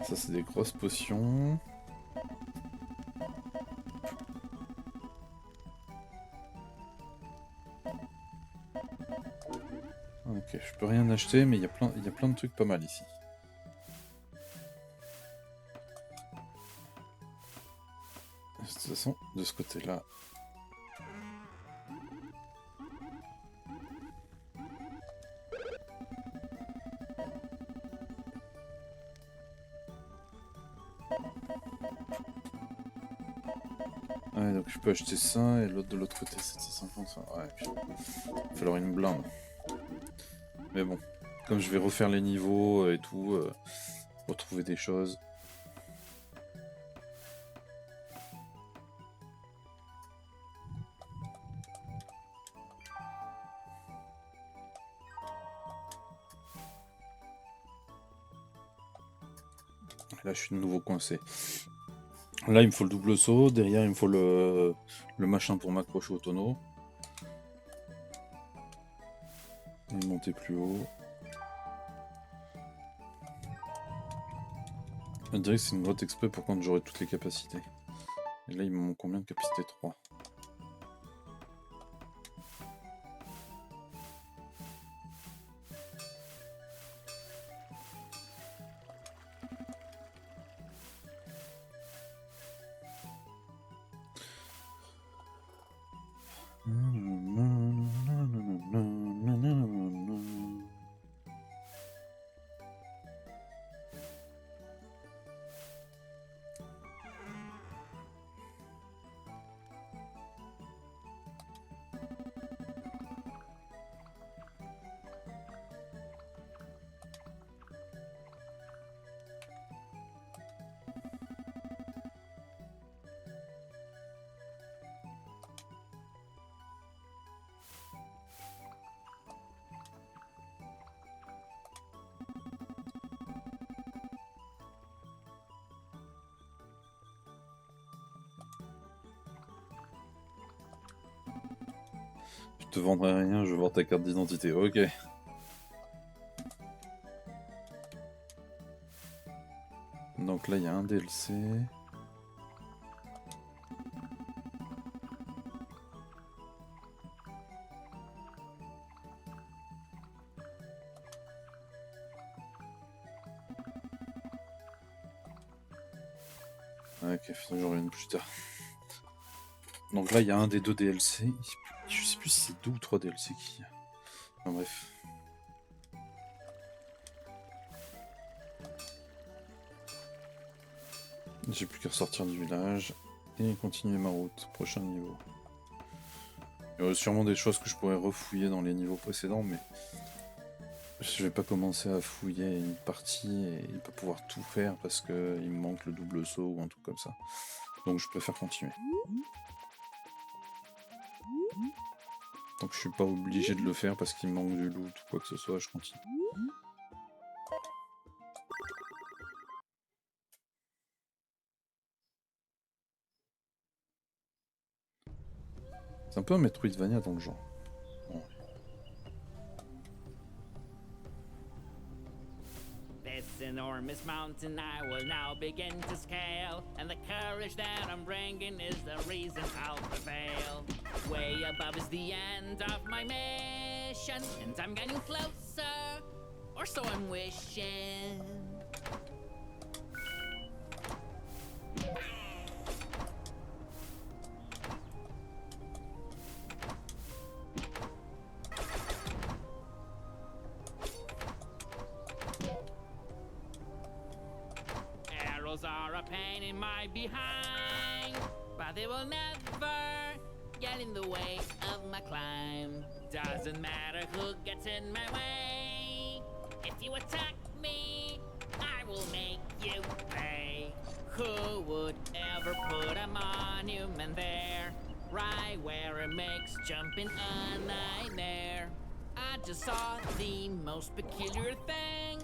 Ça c'est des grosses potions. Ok, je peux rien acheter, mais il y a plein de trucs pas mal ici. De toute façon, de ce côté-là. Ouais, donc je peux acheter ça, et l'autre de l'autre côté 750, ça. Ouais, puis il va falloir une blinde. Mais bon, comme je vais refaire les niveaux et tout, retrouver des choses. Là, je suis de nouveau coincé. Là, il me faut le double saut. Derrière, il me faut le machin pour m'accrocher au tonneau. Et monter plus haut. Je dirais que c'est une grotte exprès pour quand j'aurai toutes les capacités. Et là, il me manque combien de capacité? 3. Je te vendrai rien, je veux voir ta carte d'identité. Ok. Donc là, il y a un DLC. Ok, j'en reviens plus tard. Donc là, il y a un des 2 DLC. Je sais plus si c'est 2 ou 3 DLC qui... Enfin, bref. J'ai plus qu'à ressortir du village et continuer ma route. Prochain niveau. Il y aurait sûrement des choses que je pourrais refouiller dans les niveaux précédents, mais je vais pas commencer à fouiller une partie et pas pouvoir tout faire parce qu'il me manque le double saut ou un truc comme ça. Donc je préfère continuer. Donc je suis pas obligé de le faire parce qu'il me manque du loot ou quoi que ce soit, je continue. C'est un peu un Metroidvania dans le genre. Bon. This enormous mountain I will now begin to scale, and the courage that I'm bringing is the reason I'll prevail. Way above is the end of my mission, and I'm getting closer, or so I'm wishing. Arrows are a pain in my behind, but they will never get in the way of my climb. Doesn't matter who gets in my way. If you attack me, I will make you pay. Who would ever put a monument there, right where it makes jumping a nightmare? I just saw the most peculiar thing.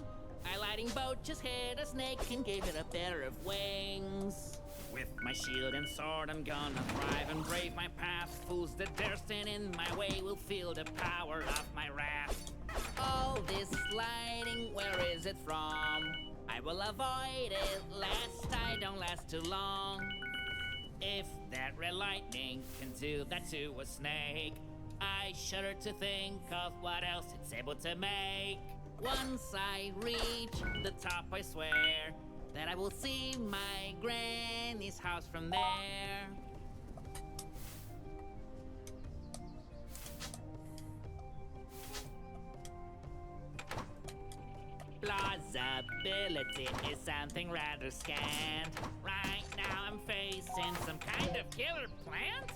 A lightning bolt just hit a snake and gave it a pair of wings. With my shield and sword, I'm gonna thrive and brave my path. Fools that dare stand in my way will feel the power of my wrath. All this lightning, where is it from? I will avoid it, lest I don't last too long. If that red lightning can do that to a snake, I shudder to think of what else it's able to make. Once I reach the top, I swear that I will see my granny's house from there. Plausibility is something rather scant. Right now I'm facing some kind of killer plant?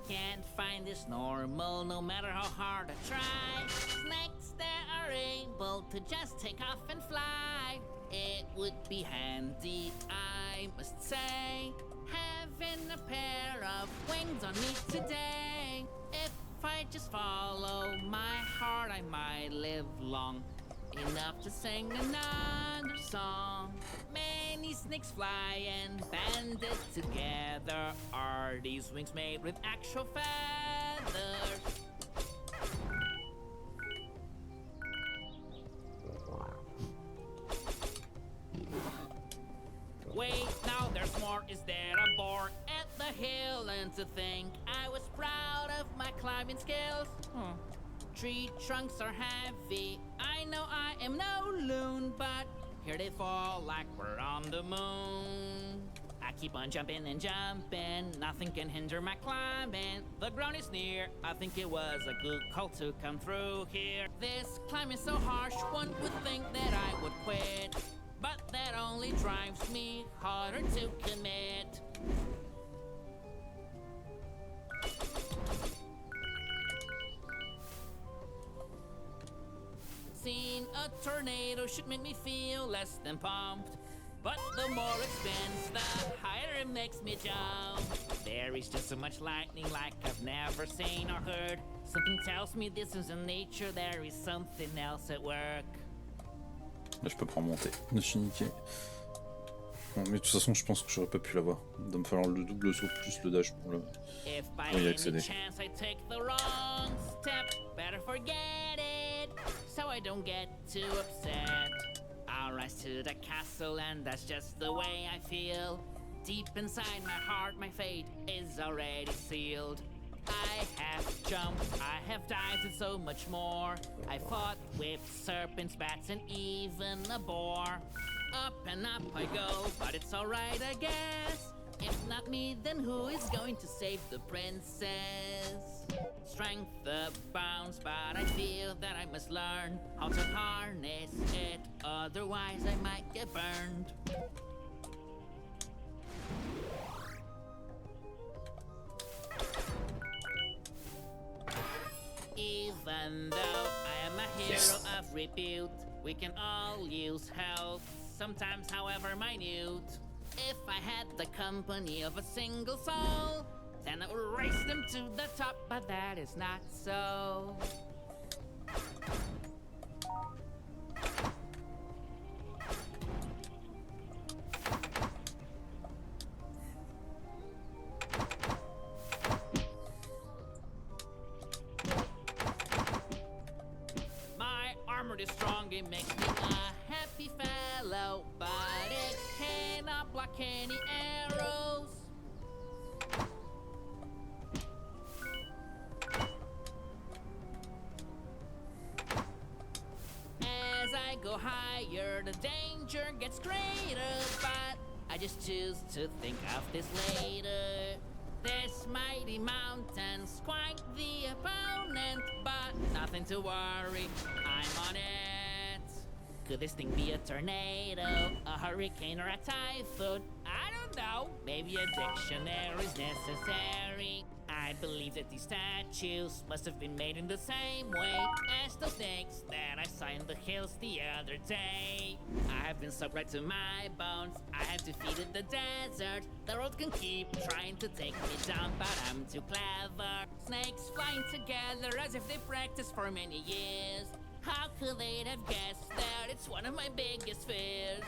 Can't find this normal no matter how hard I try. Snakes that are able to just take off and fly. It would be handy, I must say, having a pair of wings on me today. If I just follow my heart, I might live long enough to sing another song. Many snakes fly and banded together. Are these wings made with actual feathers? Wait, now there's more. Is there a boar at the hill? And to think I was proud of my climbing skills. Tree trunks are heavy. I know I am no loon, but here they fall like we're on the moon. I keep on jumping and jumping. Nothing can hinder my climbing. The ground is near. I think it was a good call to come through here. This climb is so harsh, one would think that I would quit. But that only drives me harder to commit. Seeing a tornado should make me feel less than pumped. But the more it spins, the higher it makes me jump. There is just so much lightning like I've never seen or heard. Something tells me this isn't nature, there is something else at work. Là, je peux pas remonter. Je suis niqué. Bon, mais de toute façon, je pense que j'aurais pas pu l'avoir. Il doit me falloir le double saut plus le dash pour le. If by Oui, any accéder. chance I take the wrong step, better forget it, so I don't get too upset. I'll rise to the castle and that's just the way I feel. Deep inside my heart, my fate is already sealed. I have jumped, I have dived and so much more. I fought with serpents, bats and even a boar. Up and up I go, but it's alright I guess. If not me, then who is going to save the princess? Strength abounds, but I feel that I must learn how to harness it, otherwise I might get burned. Even though I am a hero of repute, we can all use help, sometimes however minute. If I had the company of a single soul, then I would race them to the top, but that is not so. My armor is strong, it makes me a happy fellow, but it cannot block any arrows. As I go higher, the danger gets greater, but I just choose to think of this later. This mighty mountain squanked the opponent, but nothing to worry, I'm on it. Could this thing be a tornado, a hurricane, or a typhoon? I don't know, maybe a dictionary's necessary. I believe that these statues must have been made in the same way as the snakes that I saw in the hills the other day. I have been sucked right to my bones, I have defeated the desert. The world can keep trying to take me down, but I'm too clever. Snakes flying together as if they practiced for many years. How could they have guessed that? It's one of my biggest fears.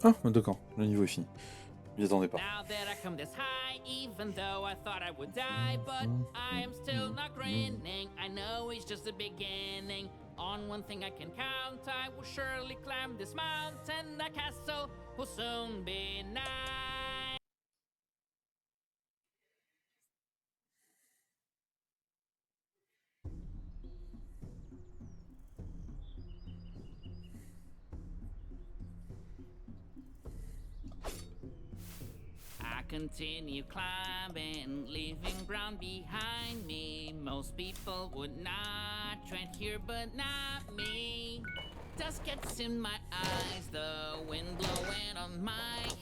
Ah, d'accord, le niveau est fini. Je m'y attendais pas. Now that I come this high, even though I thought I would die, but I am still not grinning. I know it's just the beginning. On one thing I can count, I will surely climb this mountain. The castle will soon be nigh. I continue climbing, leaving ground behind me. Most people would not tread here, but not me. Dust gets in my eyes, the wind blowing on my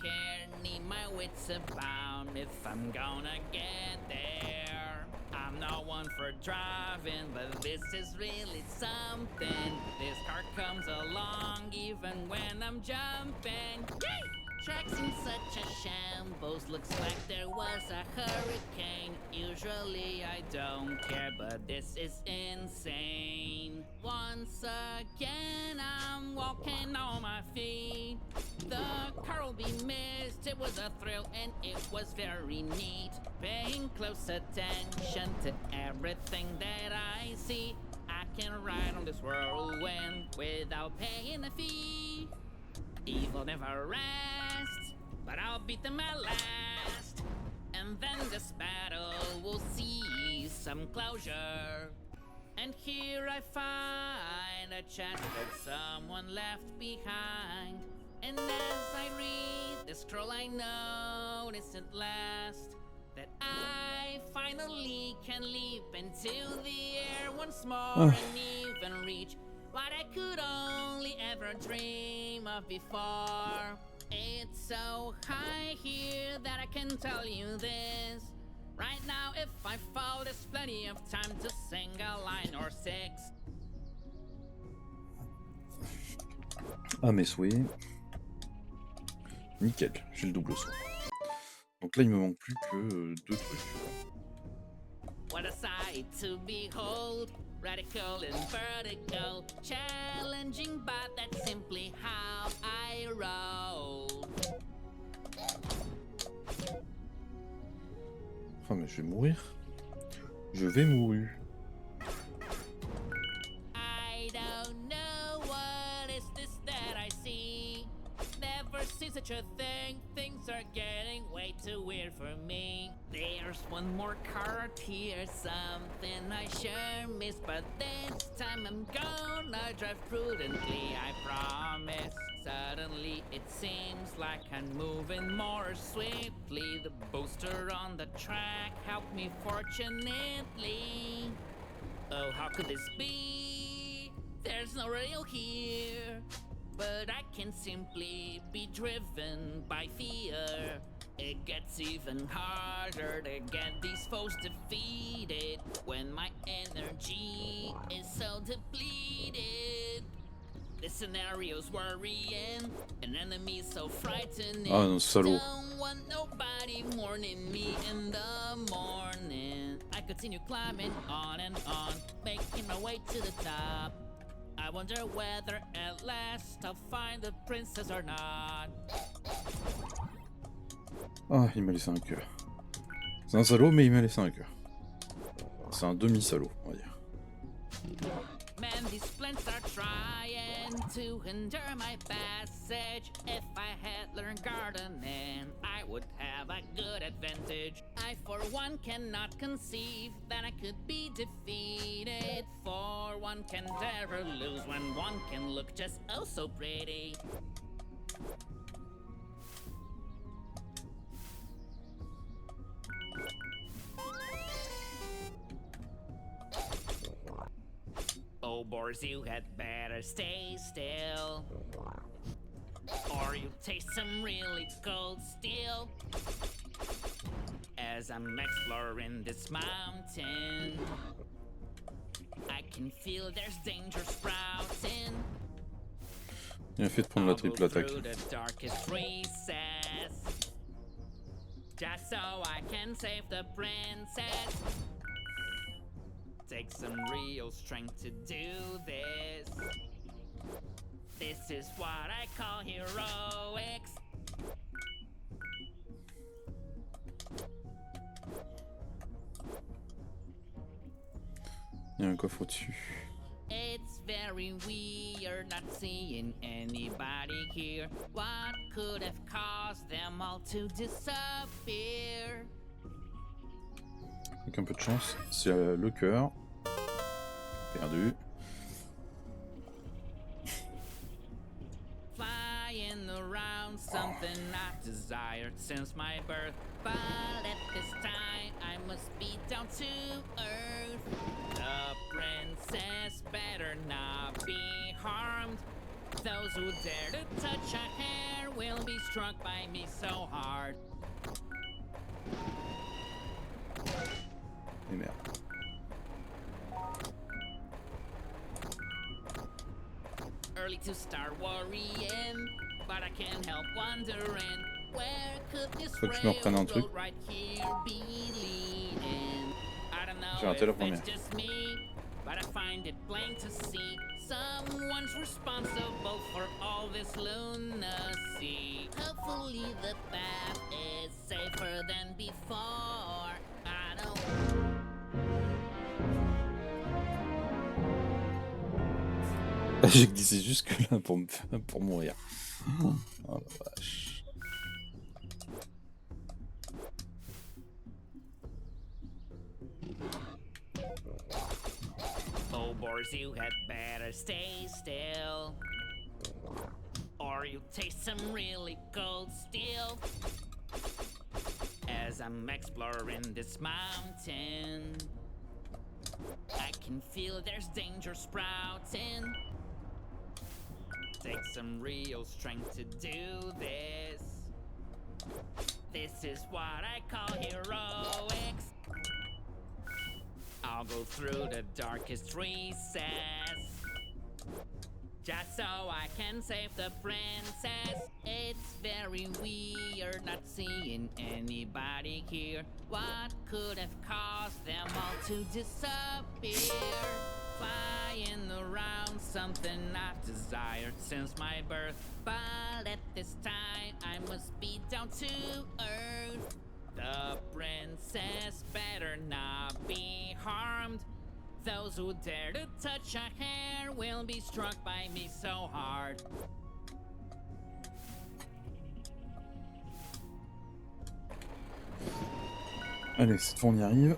hair. Need my wits about if I'm gonna get there. I'm not one for driving, but this is really something. This car comes along even when I'm jumping. Yay! Tracks in such a shambles, looks like there was a hurricane. Usually I don't care, but this is insane. Once again I'm walking on my feet. The car will be missed, it was a thrill and it was very neat. Paying close attention to everything that I see. I can ride on this whirlwind without paying a fee. Evil never rests, but I'll beat them at last. And then this battle will see some closure. And here I find a chest that someone left behind. And as I read the scroll I notice at last that I finally can leap into the air once more and even reach what I could only ever dream of before. It's so high here that I can tell you this. Right now, if I fall, there's plenty of time to sing a line or six. Ah, mes souhaits. Nickel, j'ai le double saut. Donc là, il me manque plus que 2 trucs. What a sight to behold. Radical and vertical, challenging, but that's simply how I roll. Ah mais je vais mourir. Je vais mourir. I don't know what is this that I see. Never seen such a thing. Things are getting way too weird for me. There's one more card here, something I sure missed, but this time I'm gonna drive prudently, I promise. Suddenly it seems like I'm moving more swiftly. The booster on the track helped me fortunately. Oh, how could this be? There's no rail here, but I can simply be driven by fear. It gets even harder to get these foes defeated when my energy is so depleted. This scenario's worrying, an enemy so frightening. Ah non, salaud. Don't want nobody mourning me in the morning. I continue climbing on and on, making my way to the top. I wonder whether at last I'll find the princess or not. Ah, il m'a laissé un cœur. C'est un salaud, mais il m'a laissé un cœur. C'est un demi-salaud, on va dire. Man, these splints are trying to hinder my passage. If I had learned gardening, I would have a good advantage. I, for one, cannot conceive that I could be defeated. For one can never lose when one can look just oh so pretty. Oh, boars, you had better stay still, or you taste some really cold steel. As I'm exploring this mountain, I can feel there's danger sprouting. Bien fait de prendre la triple attaque. Through the darkest recess, just so I can save the princess. Take some real strength to do this. This is what I call heroics. Il y a un coffre au-dessus. It's very weird not seeing anybody here. What could have caused them all to disappear? Avec un peu de chance, c'est le cœur. Perdu. Flying around something I've desired since my birth, but at this time I must be down to earth. The princess better not be harmed. Those who dare to touch a hair will be struck by me so hard. Et merde. Early to start worrying, but I can't help wondering where could this Faut que je me reprenne un truc. railroad right here be leading? I don't J'ai know raté la if première. it's just me, but I find it plain to see someone's responsible for all this lunacy. Hopefully the path is safer than before. I don't. J'ai glissé jusque là pour mourir. Oh la vache. Oh, boys, you had better stay still, or you taste some really cold steel. As I'm exploring this mountain, I can feel there's danger sprouting. Takes some real strength to do this. This is what I call heroics. I'll go through the darkest recess, just so I can save the princess. It's very weird not seeing anybody here. What could have caused them all to disappear? Flying around, something I've desired since my birth. But at this time, I must be down to earth. The princess better not be harmed. Those who dare to touch a hair will be struck by me so hard. Allez, cette fois on y arrive.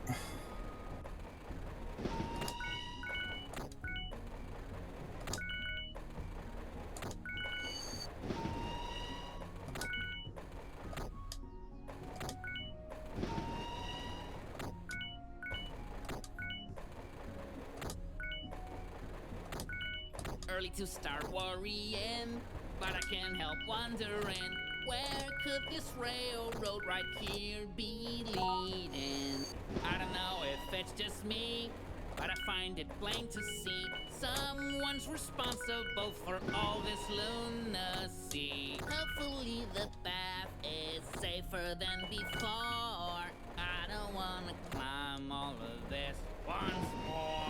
Early to start worrying, but I can't help wondering where could this railroad right here be leading? I don't know if it's just me, but I find it plain to see someone's responsible for all this lunacy. Hopefully the path is safer than before. I don't wanna climb all of this once more.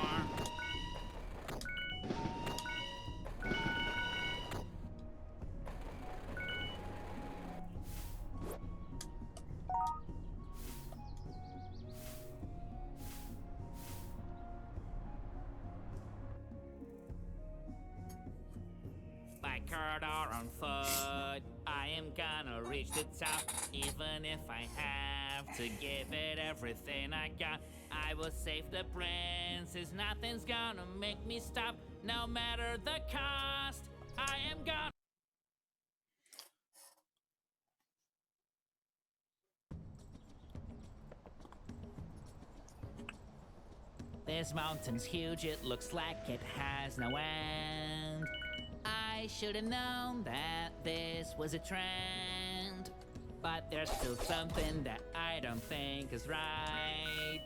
By car or on foot, I am gonna reach the top. Even if I have to give it everything I got, I will save the princess. Nothing's gonna make me stop, no matter the cost. I am gonna. This mountain's huge, it looks like it has no end. I should have known that this was a trend. But there's still something that I don't think is right.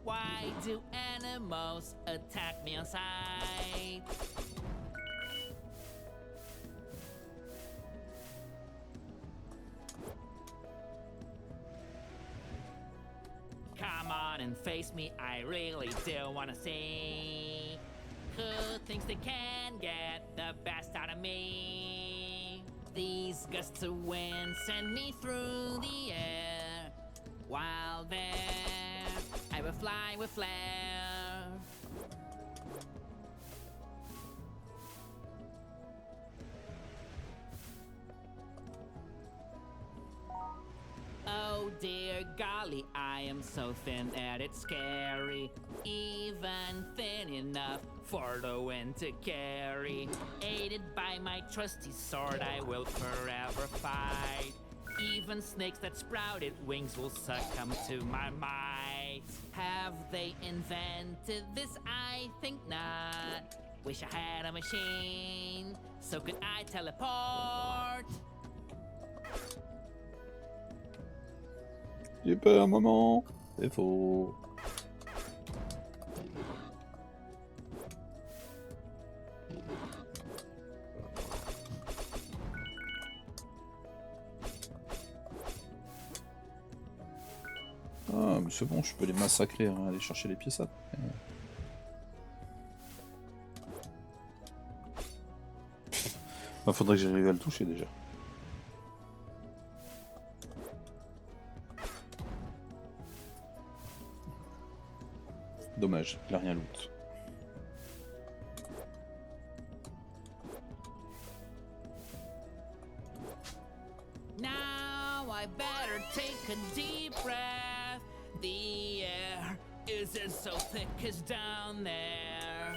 Why do animals attack me on sight? Come on and face me, I really do wanna see who thinks they can get the best out of me. These gusts of wind send me through the air. While there, I will fly with flair. Oh dear golly, I am so thin that it's scary. Even thin enough for the wind to carry. Aided by my trusty sword, I will forever fight. Even snakes that sprouted wings will succumb to my might. Have they invented this? I think not. Wish I had a machine, so could I teleport? J'ai peur, maman. C'est faux. Ah, mais c'est bon, je peux les massacrer, hein, aller chercher les pièces. Bah, faudrait que j'arrive à le toucher déjà. Dommage, il a rien loot. Now I better take a deep breath. The air isn't so thick as down there.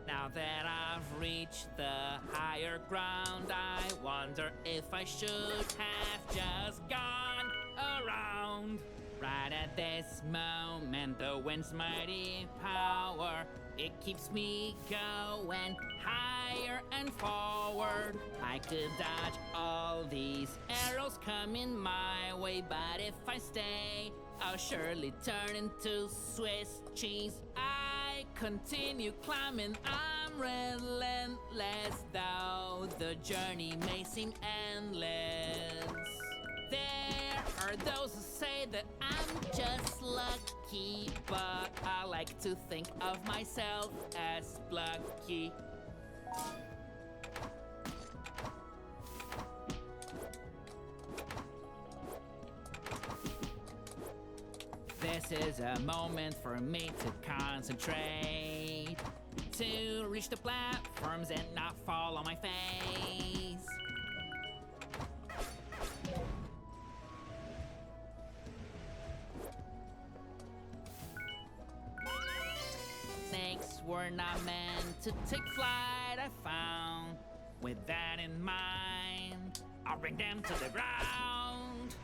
Now that I've reached the higher ground, I wonder if I should have just gone around. Right at this moment, the wind's mighty power, it keeps me going higher and forward. I could dodge all these arrows coming my way, but if I stay, I'll surely turn into Swiss cheese. I continue climbing, I'm relentless, though the journey may seem endless. There are those who say that I'm just lucky, but I like to think of myself as lucky. This is a moment for me to concentrate, to reach the platforms and not fall on my face. Snakes were not meant to take flight, I found. With that in mind, I'll bring them to the ground.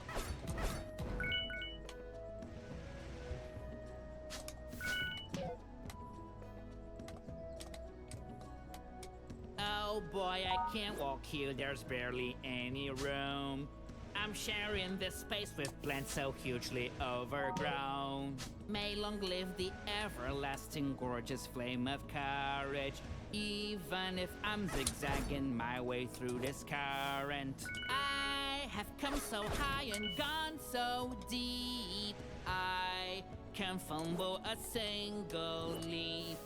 Oh boy, I can't walk here, there's barely any room. I'm sharing this space with plants so hugely overgrown. May long live the everlasting gorgeous flame of courage. Even if I'm zigzagging my way through this current, I have come so high and gone so deep, I can fumble a single leap.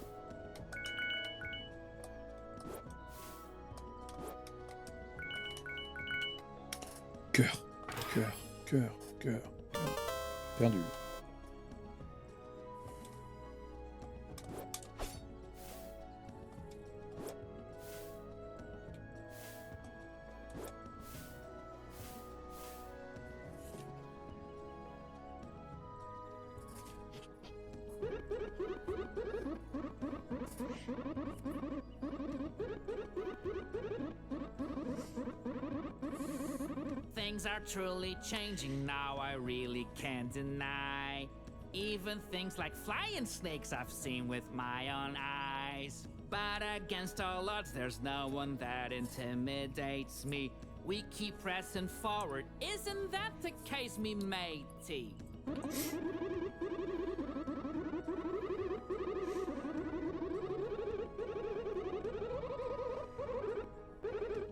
Cœur, cœur, cœur, cœur. Perdu. Things are truly changing now, I really can't deny. Even things like flying snakes I've seen with my own eyes. But against all odds, there's no one that intimidates me. We keep pressing forward, isn't that the case, me matey?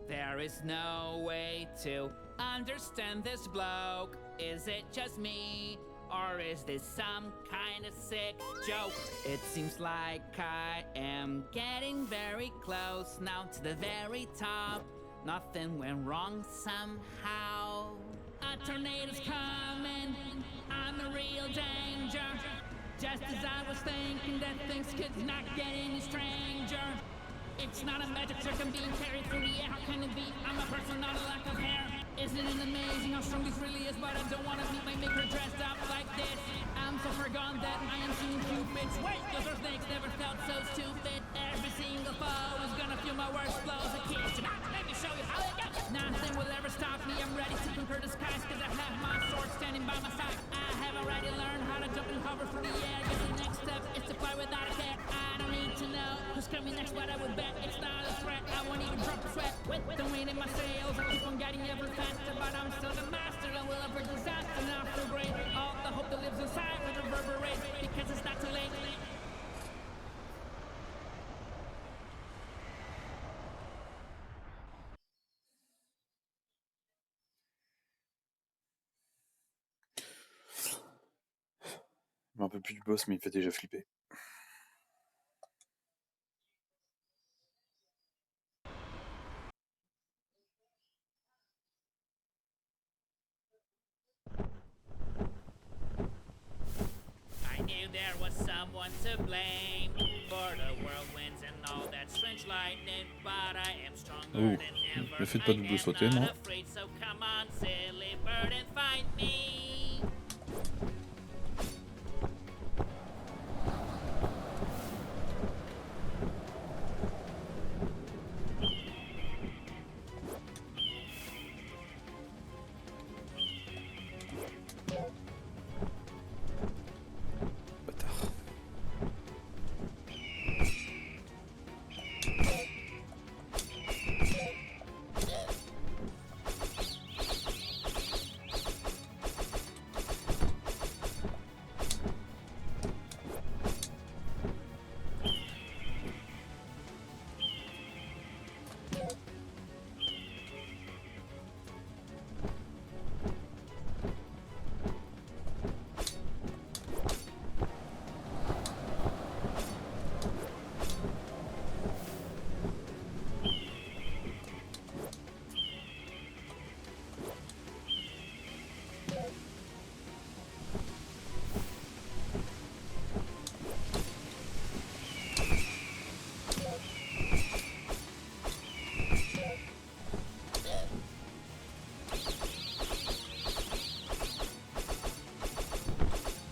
There is no way to understand this bloke. Is it just me? Or is this some kind of sick joke? It seems like I am getting very close now to the very top. Nothing went wrong somehow. A tornado's coming, I'm a real danger. Just as I was thinking that things could not get any stranger. It's not a magic trick, I'm being carried through the air. How can it be? I'm a person, not a lack of hair. Isn't it amazing how strong this really is? But I don't want to meet my maker dressed up like this. I'm so far gone that I am seeing cupids. Wait, those are snakes, never felt so stupid. Every single foe is gonna feel my worst blows. A kid, let me show you how it goes. Nothing will ever stop me, I'm ready to conquer the skies, cause I have my sword standing by my side. I have already learned how to jump and hover through the air. Guess the next step is to fly without a care. I don't need need to know who's coming next, but I would bet it's not a threat. I won't even drop a sweat with the wind in my sails. I keep on getting ever faster, but I'm still the master. I will avert disaster, not feel great. All the hope that lives inside will reverberate because it's not too late. Je me rappelle plus du boss, mais il fait déjà flipper. I knew there was someone to blame for the whirlwinds and all that strange lightning, but I am stronger Oh, than ever. ne faites pas I double am sauter, not moi. afraid, so come on, silly bird, and find me. Bâtard.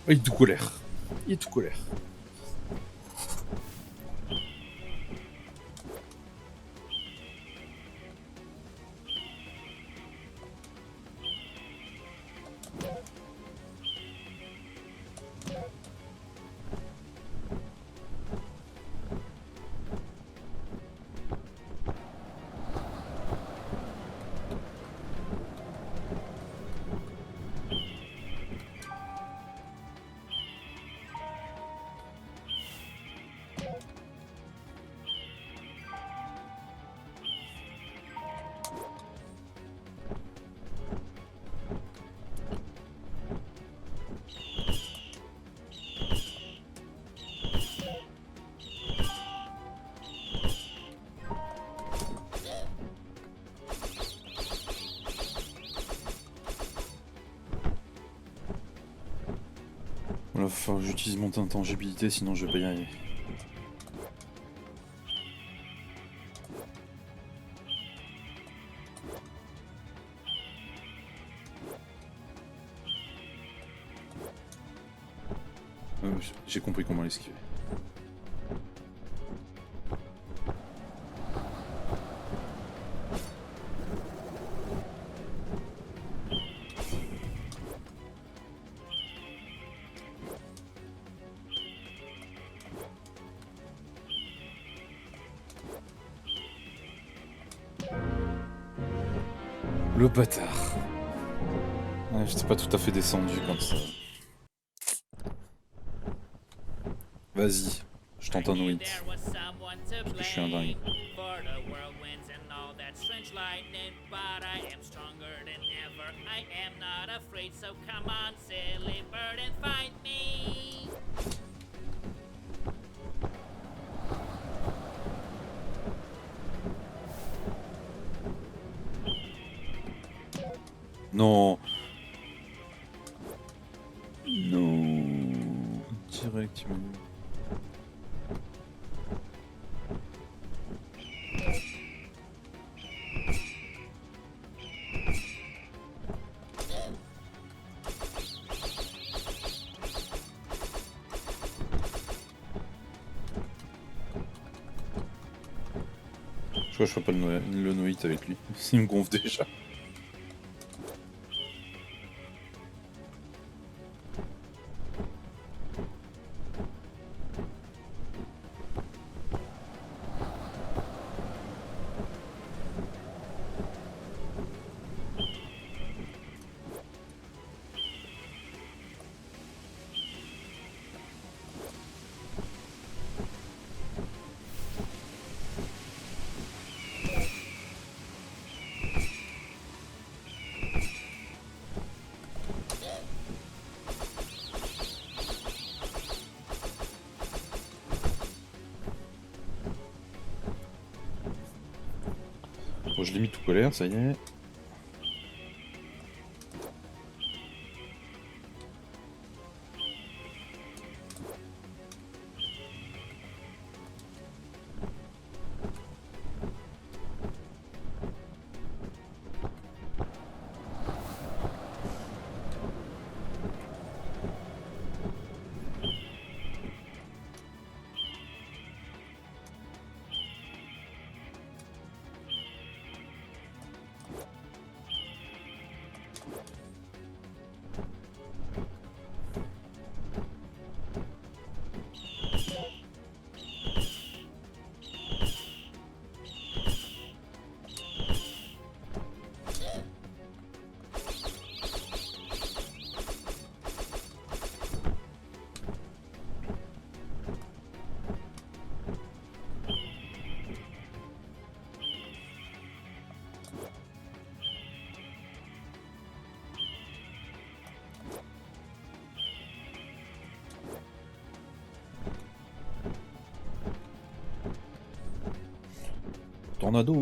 Il est tout colère. Il est tout colère. Voilà, va falloir que j'utilise mon intangibilité, sinon je vais pas y arriver. J'ai compris comment l'esquiver. Le bâtard. Ouais, j'étais pas tout à fait descendu comme ça. Vas-y, je tente un no-hit. Parce que je suis un dingue. Non. Non. Direct, il m'a mis. Je crois que je ferai pas le no-hit avec lui. Il me gonfle déjà. Bon, je l'ai mis tout colère, ça y est. Tornado!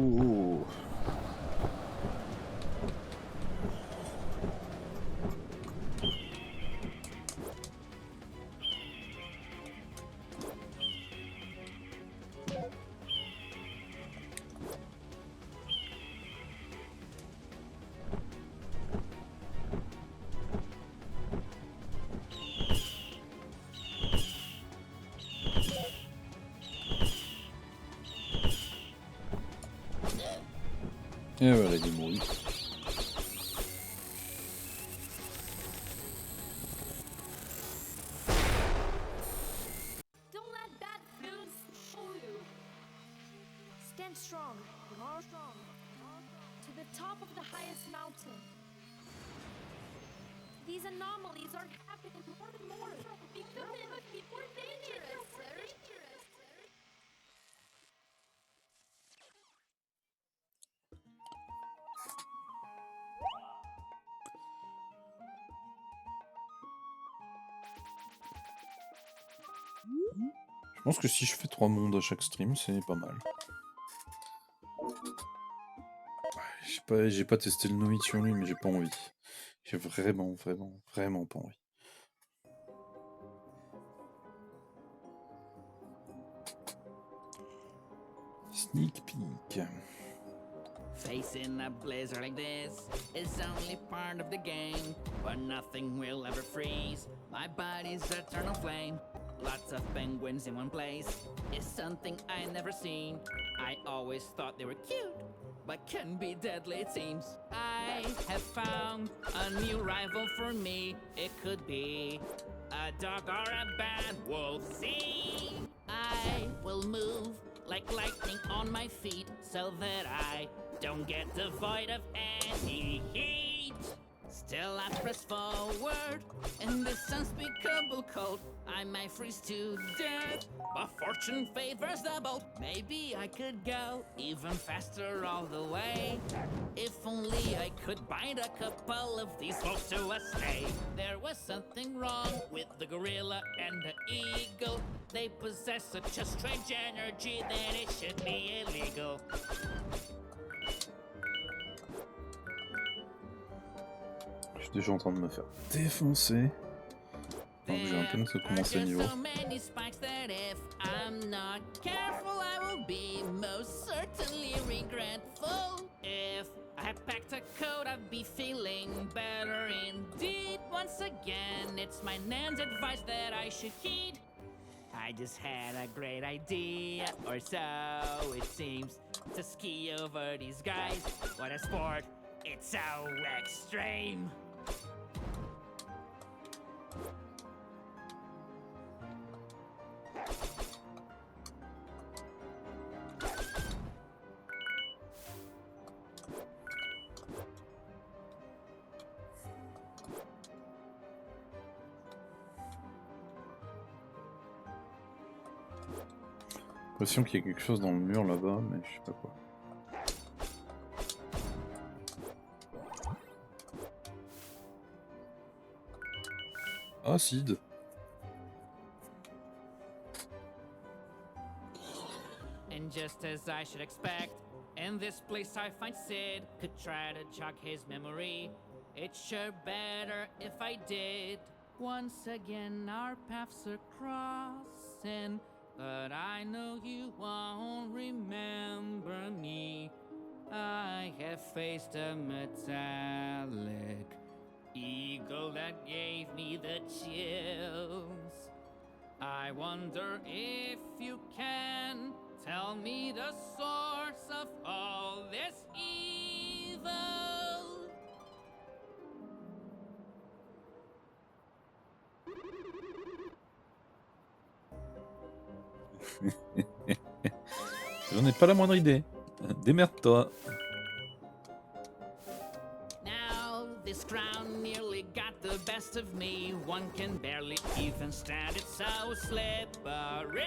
Et voilà, il est mort. Don't let bad news fool you. Stand strong, more strong, to the top of the highest mountain. These anomalies are happening more and more. Be good, be more dangerous. Je pense que si je fais 3 mondes à chaque stream, c'est pas mal. J'ai pas testé le no-hit sur lui, mais j'ai pas envie. J'ai vraiment pas envie. Sneak peek. Facing a blizzard like this is only part of the game, but nothing will ever freeze my body's eternal flame. Lots of penguins in one place is something I never seen. I always thought they were cute, but can be deadly it seems. I have found a new rival for me. It could be a dog or a bad wolf. See, I will move like lightning on my feet so that I don't get devoid of any heat. Still I press forward in this unspeakable cold. I might freeze to death, but fortune favors the bold. Maybe I could go even faster all the way. If only I could bind a couple of these folks to a sleigh. There was something wrong with the gorilla and the eagle. They possess such a strange energy that it should be illegal. Je suis déjà en train de me faire défoncer. Donc j'ai à peine commencé le niveau. So many spikes that if I'm not careful, I will be most certainly regretful. If I packed a coat, I'd be feeling better indeed. Once again, it's my nan's advice that I should heed. I just had a great idea, or so it seems, to ski over these guys. What a sport, it's so extreme. J'ai l'impression qu'il y a quelque chose dans le mur là-bas, mais je sais pas quoi. Acide. And just as I should expect, In this place I find Sid, could try to jog his memory. It's sure better if I did. Once again our paths are crossing, but I know you won't remember me. I have faced a metallic eagle that gave me the chills. I wonder if you can tell me the source of all this evil. J'en ai pas la moindre idée. Démerde-toi. Now this crown nearly got the best of me. One can barely even stand it, so slippery.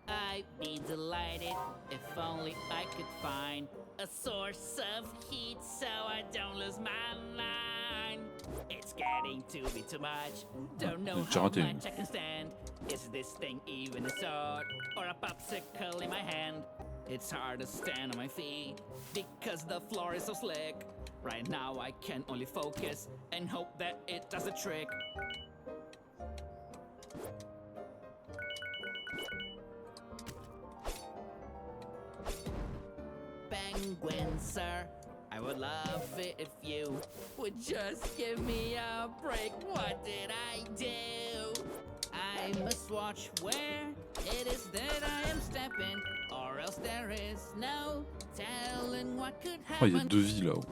I'd be delighted if only I could find a source of heat so I don't lose my mind. It's getting to be too much. Don't know how much I can stand. Is this thing even a sword or a popsicle in my hand? It's hard to stand on my feet because the floor is so slick. Right now I can only focus and hope that it does the trick. Penguin, sir, I would love it if you would just give me a break. What did I do? I must watch where it is that I am stepping, or else there is no telling what could Oh, il y a happen. 2 vies là-haut.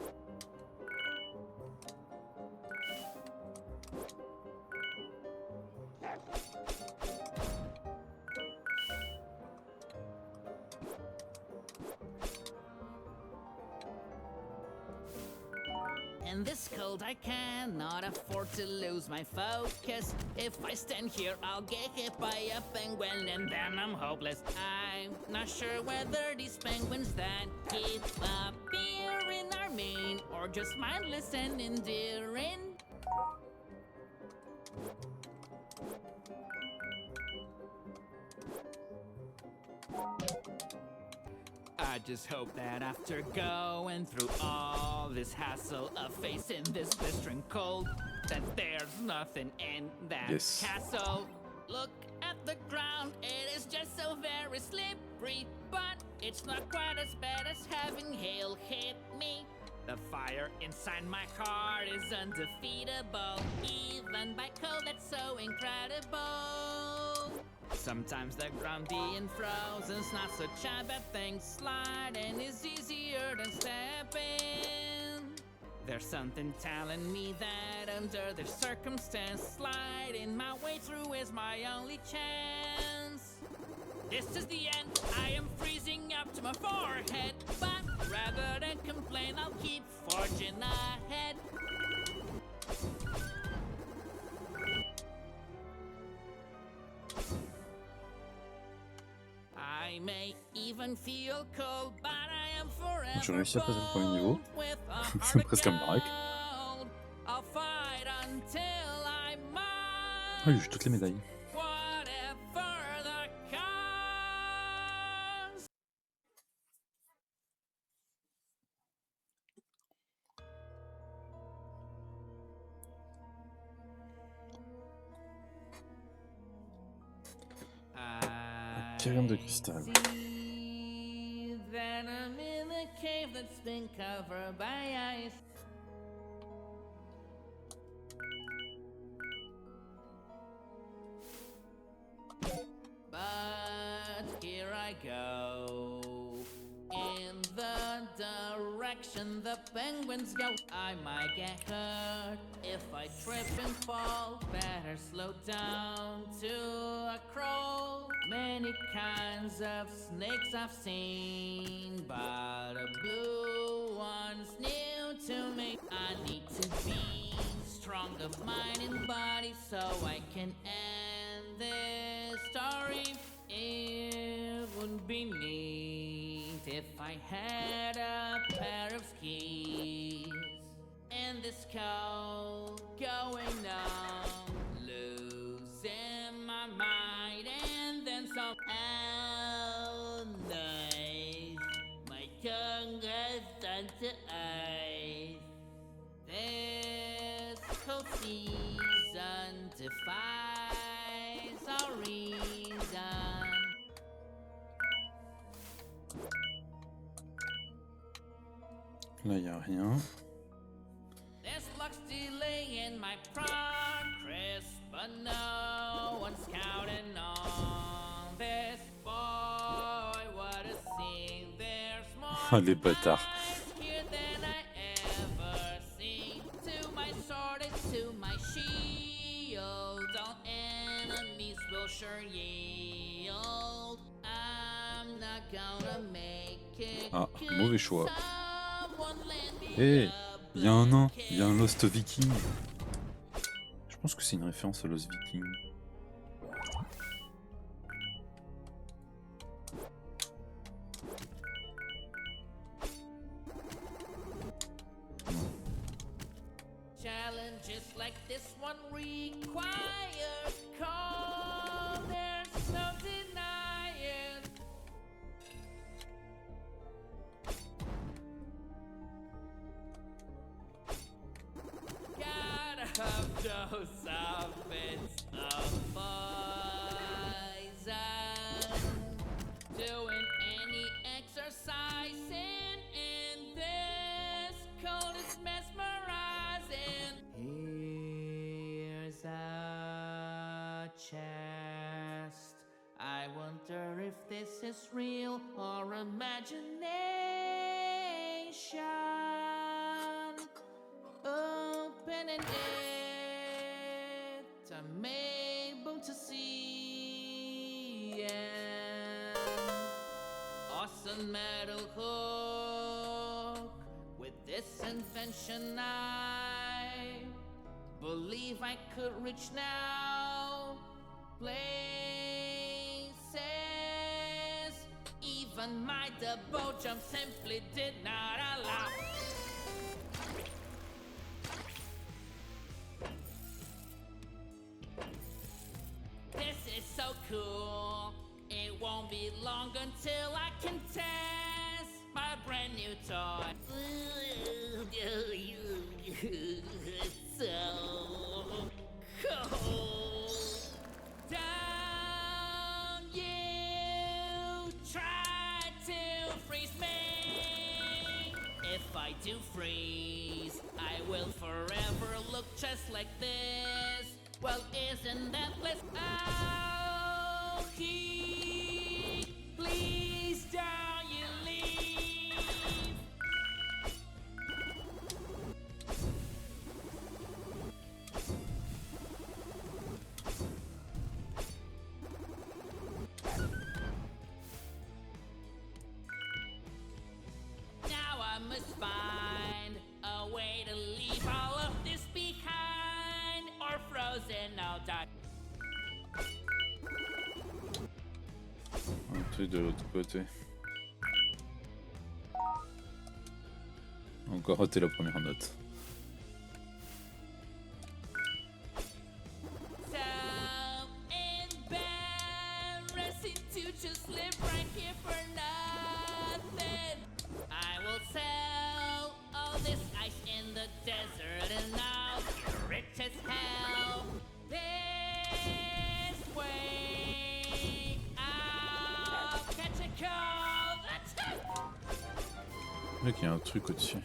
In this cold I cannot afford to lose my focus. If I stand here I'll get hit by a penguin and then I'm hopeless. I'm not sure whether these penguins that keep appearing are mean or just mindless and endearing. I just hope that after going through all this hassle of facing this blistering cold, that there's nothing in that castle. Look at the ground, it is just so very slippery, but it's not quite as bad as having hail hit me. The fire inside my heart is undefeatable, even by cold that's so incredible. Sometimes the ground being frozen's not such a bad thing. Sliding is easier than stepping. There's something telling me that under the circumstance, sliding my way through is my only chance. This is the end, I am freezing up to my forehead, but rather than complain, I'll keep forging ahead. I may even feel cold, but I am forever. J'ai réussi à passer le premier niveau. C'est presque un baraque. I'll fight until I'm Ah oui, j'ai toutes les médailles. whatever the cost. Aquarium de cristal. See that I'm in a cave that's been covered by ice. But here I go in the direction the penguins go. I might get hurt if I trip and fall. Better slow down to a crawl. Many kinds of snakes I've seen, but a blue one's new to me. I need to be strong of mind and body so I can end this story. It would be neat if I had a pair of skis. In this cold going on, losing my mind, and then some nice. My This cold season defies our reason. Là, y a rien. This luck's delaying my progress, but no one's counting on this boy. What a scene! There's more Les bâtards. here than I ever seen. To my sword and to my shield, all enemies will sure yield. I'm not gonna make it. Ah, mauvais choix. Someone lend me Eh, a il y a un nain, il y a un Lost Viking. Je pense que c'est une référence à Lost Viking. Challenges like this one require call. There's no denying. Gotta have those outfits of poison. Doing any exercising in this cold is mesmerizing. Here's a chest. I wonder if this is real or imagination. Opening it, I'm able to see an awesome metal hook. With this invention, I believe I could reach now places even my double jump simply did not allow. This is so cool. It won't be long until I can test my brand new toy. It's so cool. Don't you try to freeze me. If I do freeze, I will forever look just like this. Well, isn't that bliss? Oh, please don't you leave. Now I must find a way to leave all of this behind, or frozen I'll die. Un truc de l'autre côté. Encore raté la première note. So embarrassing to just live right here for nothing. I will sell all this ice in the desert and I'll get rich as hell. This way I'll catch a cold. Let's go. Mec, il y a un truc au-dessus.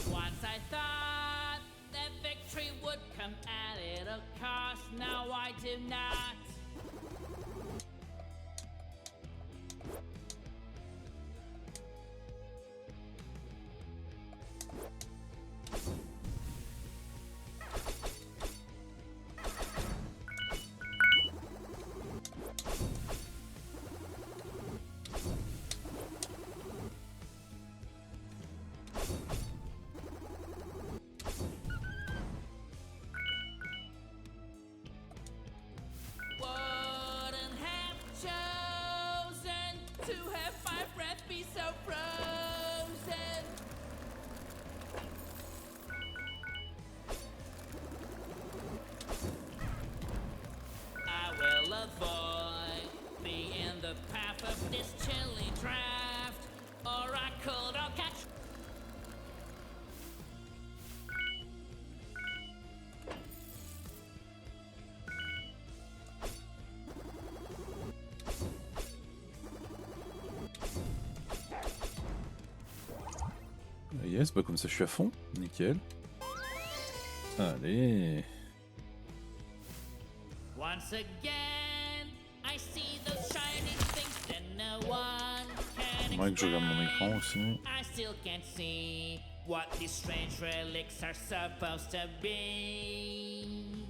Once I thought that victory would come at a cost, now I do not. Yes, bah comme ça je suis à fond, nickel. Allez. Once again, I see those shining things that no one can J'aimerais que je regarde mon écran aussi. I still can't see what these strange relics are supposed to be.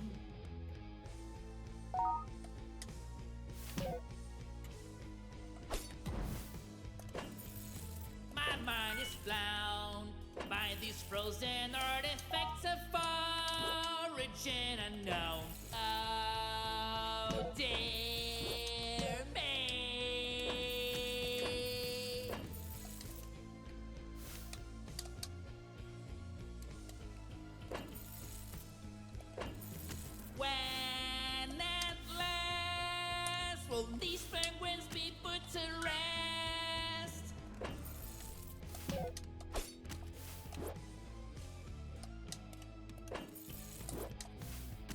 My mind is blown by these frozen artifacts of origin unknown. Oh, dear me. When at last will these penguins be put to rest?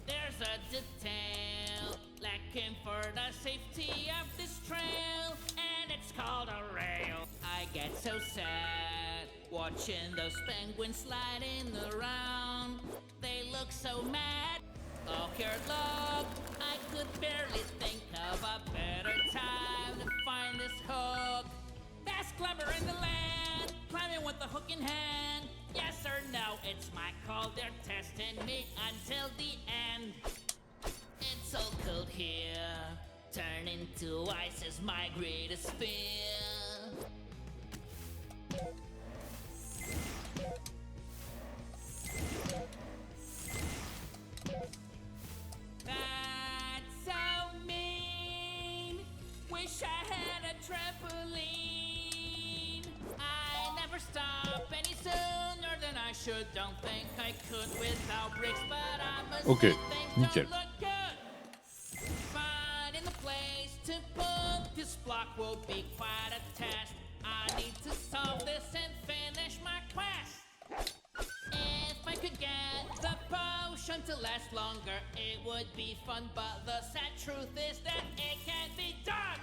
There's a detail lacking for the safety of this trail, and it's called a rail. I get so sad watching those penguins sliding around. They look so mad. Oh, here, look, I could barely think of a better time to find this hook. Best climber in the land, climbing with the hook in hand. Yes or no, it's my call, they're testing me until the end. It's so cold here, turning to ice is my greatest fear. That's so mean. Wish I had a trampoline. I never stop any sooner than I should. Don't think I could without bricks, but I must Ok, say things nickel. don't look good. Finding the place to put this block will be quite a test. I need to solve this and finish my quest. If I could get the potion to last longer, it would be fun, but the sad truth is that it can't be done.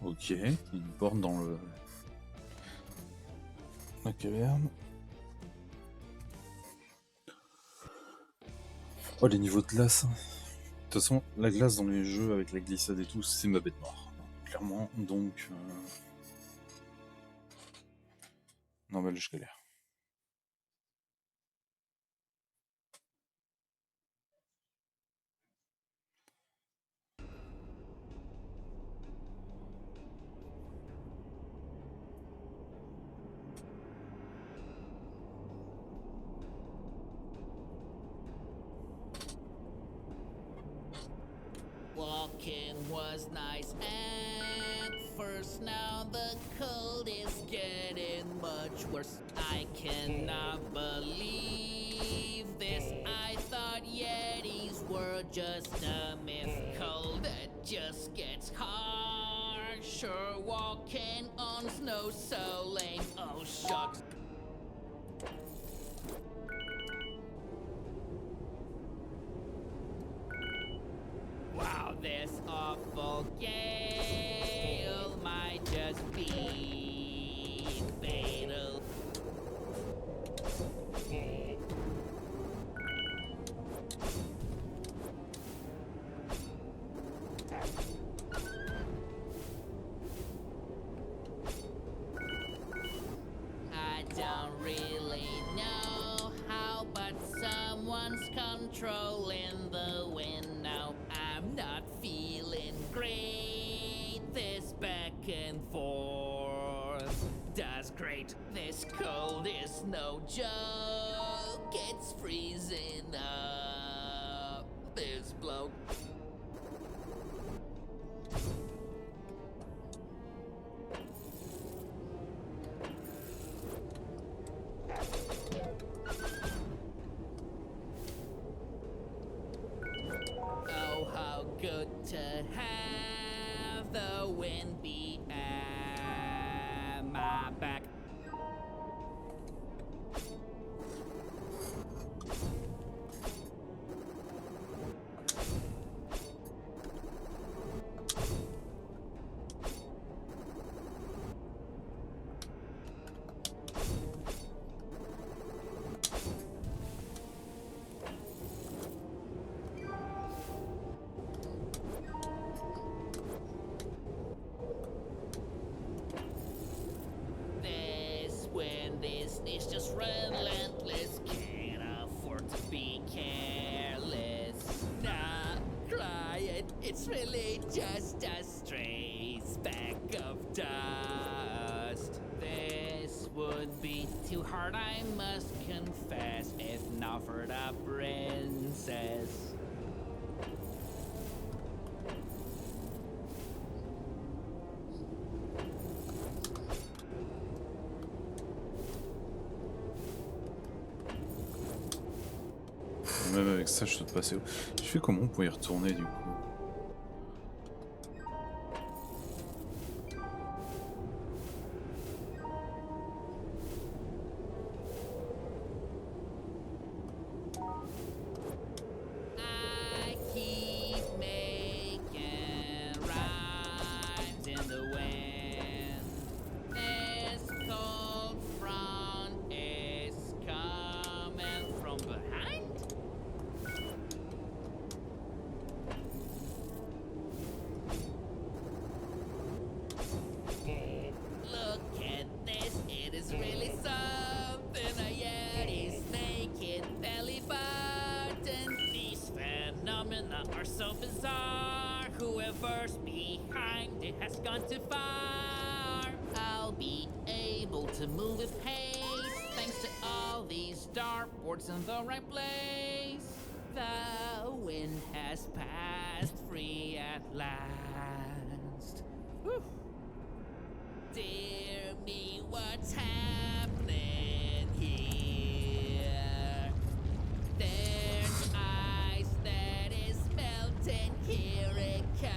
Ok, une porte dans le... la caverne. Oh, les niveaux de glace. De toute façon, la glace dans les jeux avec la glissade et tout, c'est ma bête noire. Clairement, donc... normal, je galère. Walking was nice at first, now the cold is getting much worse. I cannot believe this. I thought Yetis were just a myth. Cold that just gets harsher. Walking on snow so lame. Oh shucks. Wow, this awful gale might just be fatal. I don't really know how, but someone's controlling the wind now. I'm not feeling great. This back and forth does great. This cold is no joke. It's freezing up. This bloke. Oh, how good to have the wind be at my back. It's just relentless, can't afford to be careless. Not crying, it's really just a stray speck of dust. This would be too hard, I must confess, if not for the princess. Même avec ça, je saute passer. Je fais comment pour y retourner du coup? I keep making rhymes in the wind. This cold front is coming from behind. Look at this, it is really something. A yeti's naked belly button. These phenomena are so bizarre. Whoever's behind it has gone too far. I'll be able to move with pace thanks to all these dartboards in the right place. The wind has passed free at last. Whew. Dear me, what's happening here? There's ice that is melting, here it comes.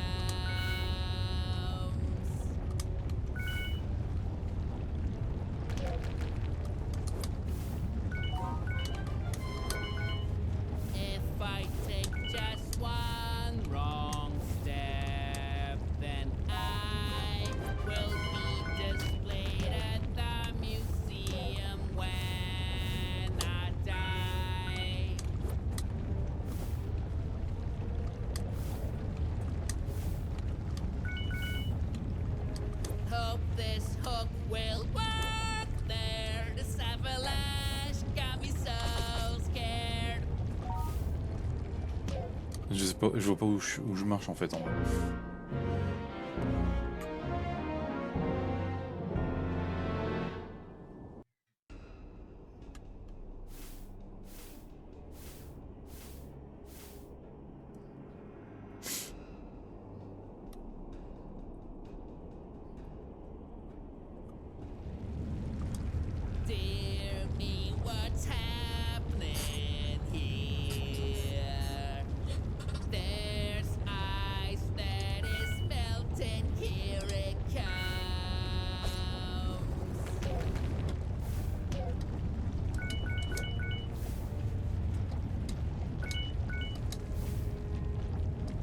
If I take just one wrong step, then I will be displayed at the museum when I die. Hope this hook will work there. This avalanche got me so scared. Je sais pas, je vois pas où je marche en fait en bas. Dear me, what's happening here? There's ice that is melting, here it comes.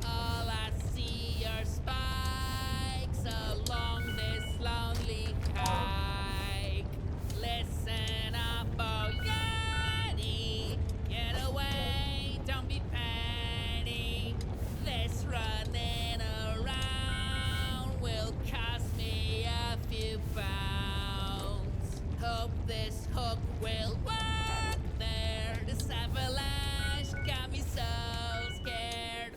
All I see are spikes along this lonely hike. Listen up, oh yeti, get away, don't be petty. This running around will cost me a few pounds. Hope this hook will work there. This avalanche got me so scared.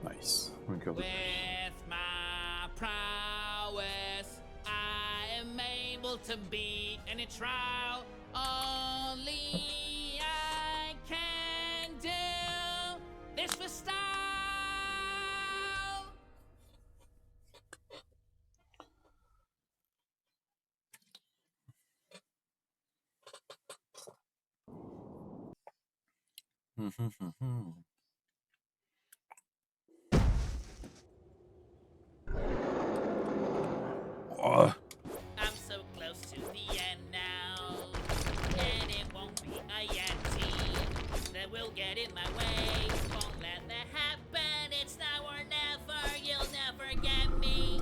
Nice. Un cœur de... With my prowess, I am able to beat any trial. Only I can do this with style. Oh. I'm so close to the end now, and it won't be a Yeti that will get in my way. Won't let that happen. It's now or never. You'll never get me.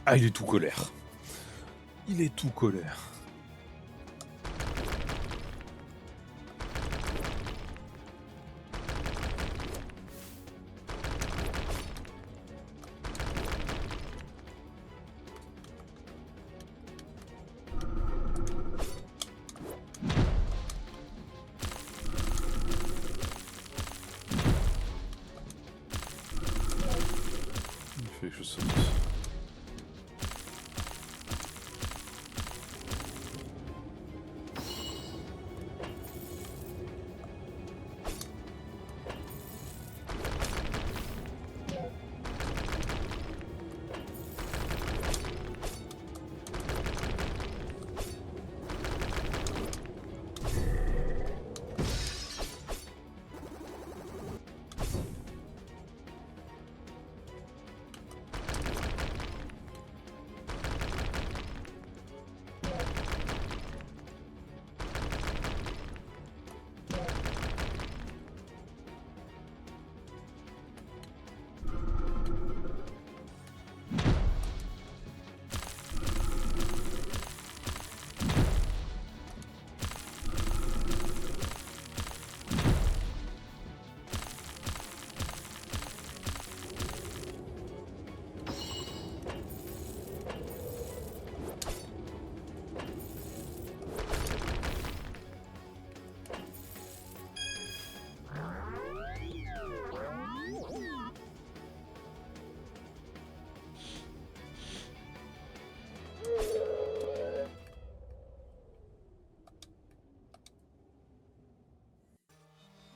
Ah, il est tout colère. Il est tout colère. Il fait que je saute.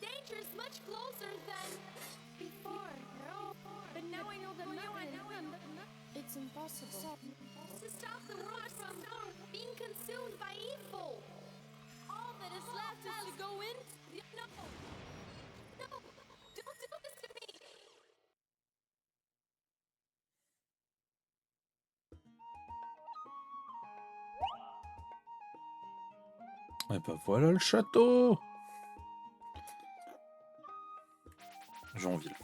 Danger's much closer than before. No, but now I know that it's impossible to stop the world from being consumed by evil. All that is left is to go in. No, don't do this to me. Et bah voilà le château. Jeanville.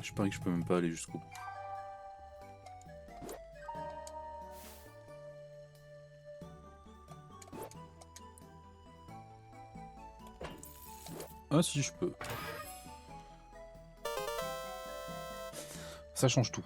Je parie que je peux même pas aller jusqu'au bout. Ah si, je peux. Ça change tout.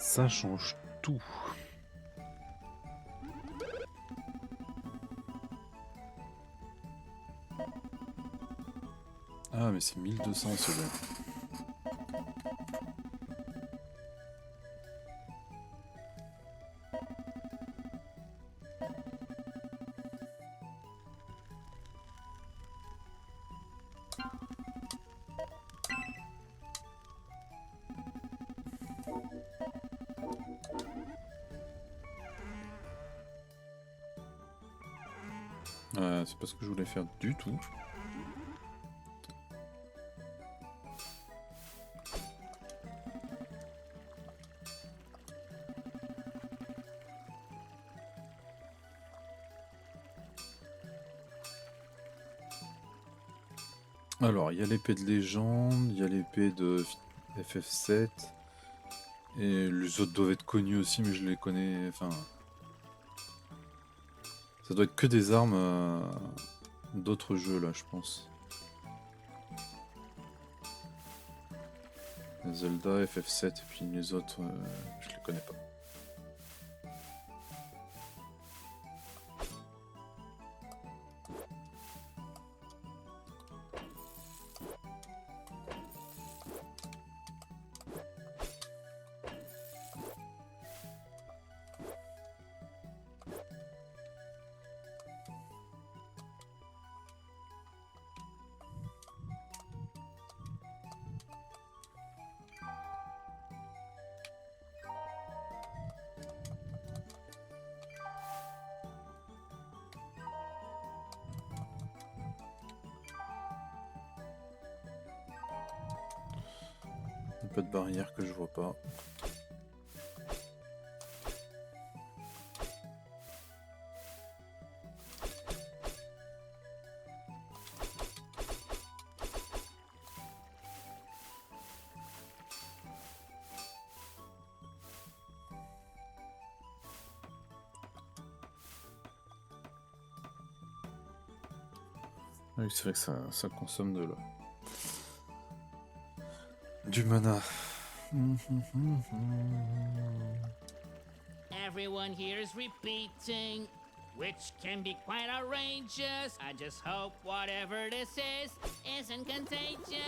Ça change tout. Ah mais c'est 1200 celui-là. C'est pas ce que je voulais faire du tout. Alors, il y a l'épée de légende, il y a l'épée de FF7. Et les autres doivent être connus aussi, mais je les connais... Enfin... Ça doit être que des armes d'autres jeux, là, je pense. Zelda, FF7, et puis les autres, je les connais pas. Pas de barrière que je vois pas. Ah oui, c'est vrai que ça consomme du mana. Everyone here is repeating, which can be quite outrageous. I just hope whatever this is isn't contagious.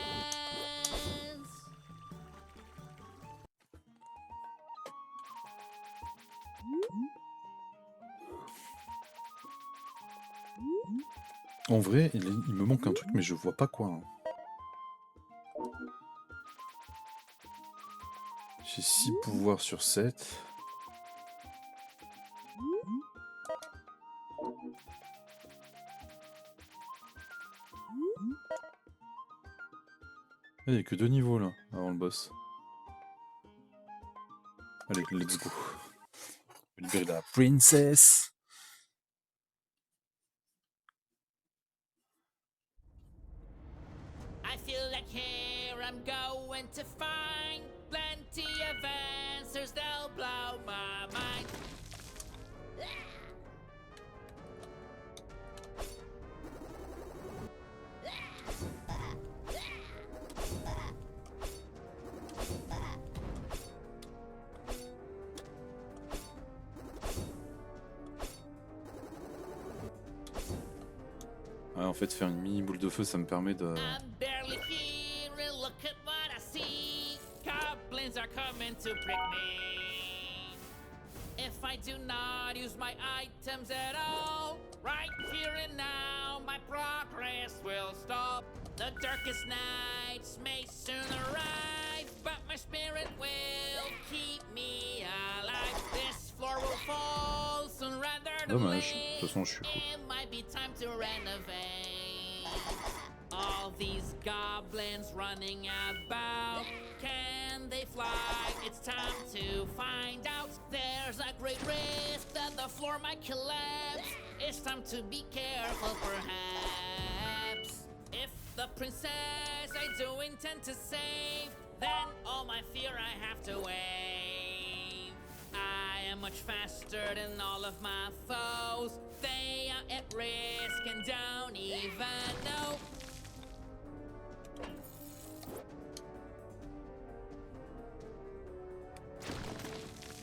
En vrai, il me manque un truc, mais je vois pas quoi. Hein. J'ai 6 pouvoirs sur 7. Il n'y a que 2 niveaux là, avant le boss. Allez, let's go. Libérer la princesse. I feel like here I'm going to find plenty of answers that'll blow my mind. Ouais, en fait, faire une mini boule de feu, ça me permet de... I'm barely here and look at what I see. Goblins are coming to prick me. If I do not use my items at all, right here and now, my progress will stop. The darkest nights may soon arrive, but my spirit will keep me alive. This floor will fall soon rather than Dommage, de later. toute façon, je suis fou. It might be time to renovate. All these goblins running about, can they fly? It's time great risk that the floor might collapse. It's time to be careful, perhaps. If the princess I do intend to save, then all my fear I have to waive. I am much faster than all of my foes. They are at risk and don't even know.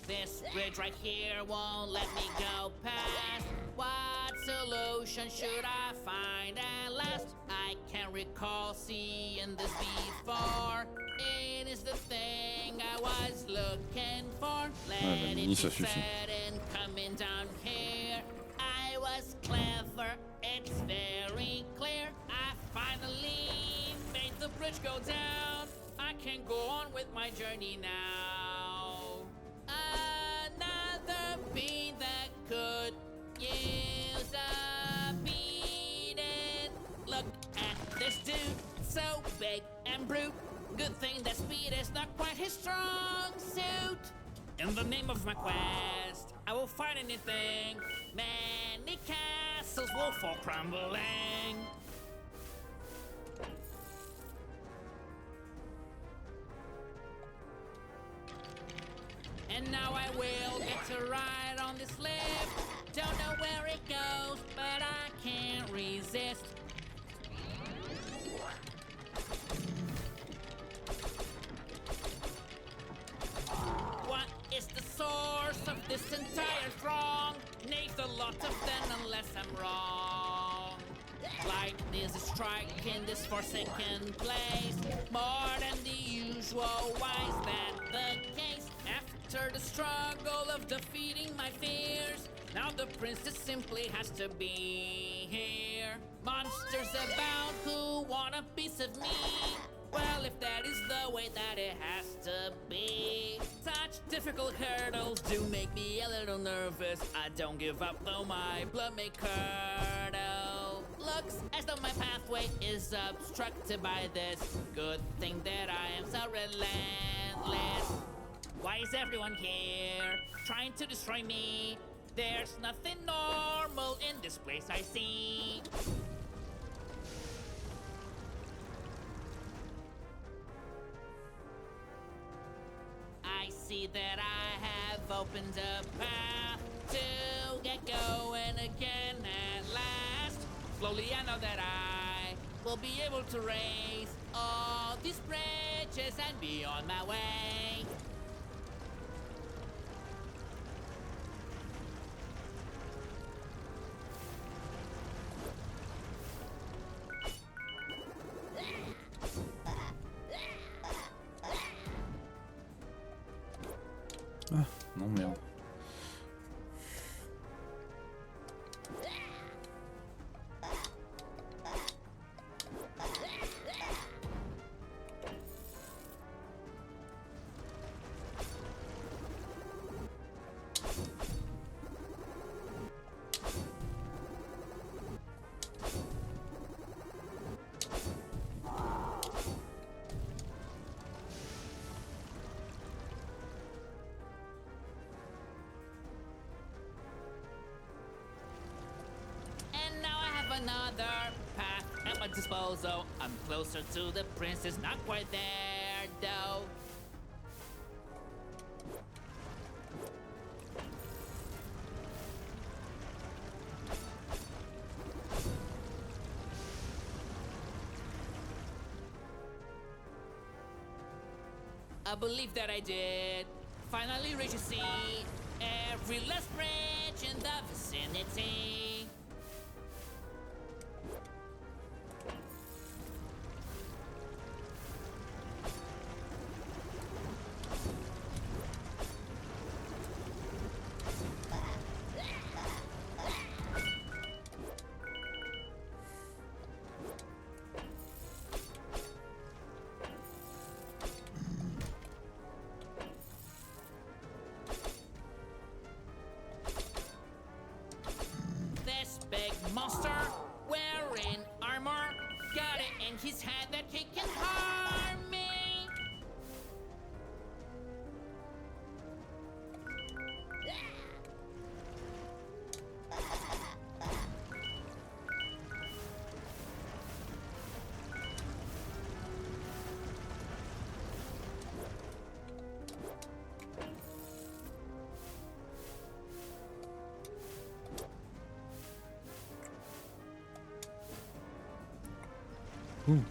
This bridge right here won't let me go past. What solution should I find at last? I can't recall seeing this before. It is the thing I was looking for. Let it be said and coming down here. I was clever, it's very clear. I finally made the bridge go down. I can go on with my journey now. Another bean that could use a beating. Look at this dude, so big and brute. Good thing that speed is not quite his strong suit. In the name of my quest, I will fight anything. Many castles will fall crumbling. And now I will get to ride on this lift. Don't know where it goes, but I can't resist. What is the source of this entire throng? Names a lot of them unless I'm wrong. Lightning is striking this forsaken place. More than the usual, why is that the case? After the struggle of defeating my fears, now the princess simply has to be here. Monsters about who want a piece of me. Well, if that is the way that it has to be. Such difficult hurdles do make me a little nervous. I don't give up though my blood may curdle. Looks as though my pathway is obstructed by this. Good thing that I am so relentless. Why is everyone here trying to destroy me? There's nothing normal in this place I see. I see that I have opened a path to get going again at last. Slowly I know that I will be able to raise all these bridges and be on my way. Ah, non merde. Another path at my disposal. I'm closer to the princess, not quite there though. I believe that I did finally reach a sea. Every last bridge in the vicinity. Big monster wearing armor, got it in his head that he can harm me. Ouh.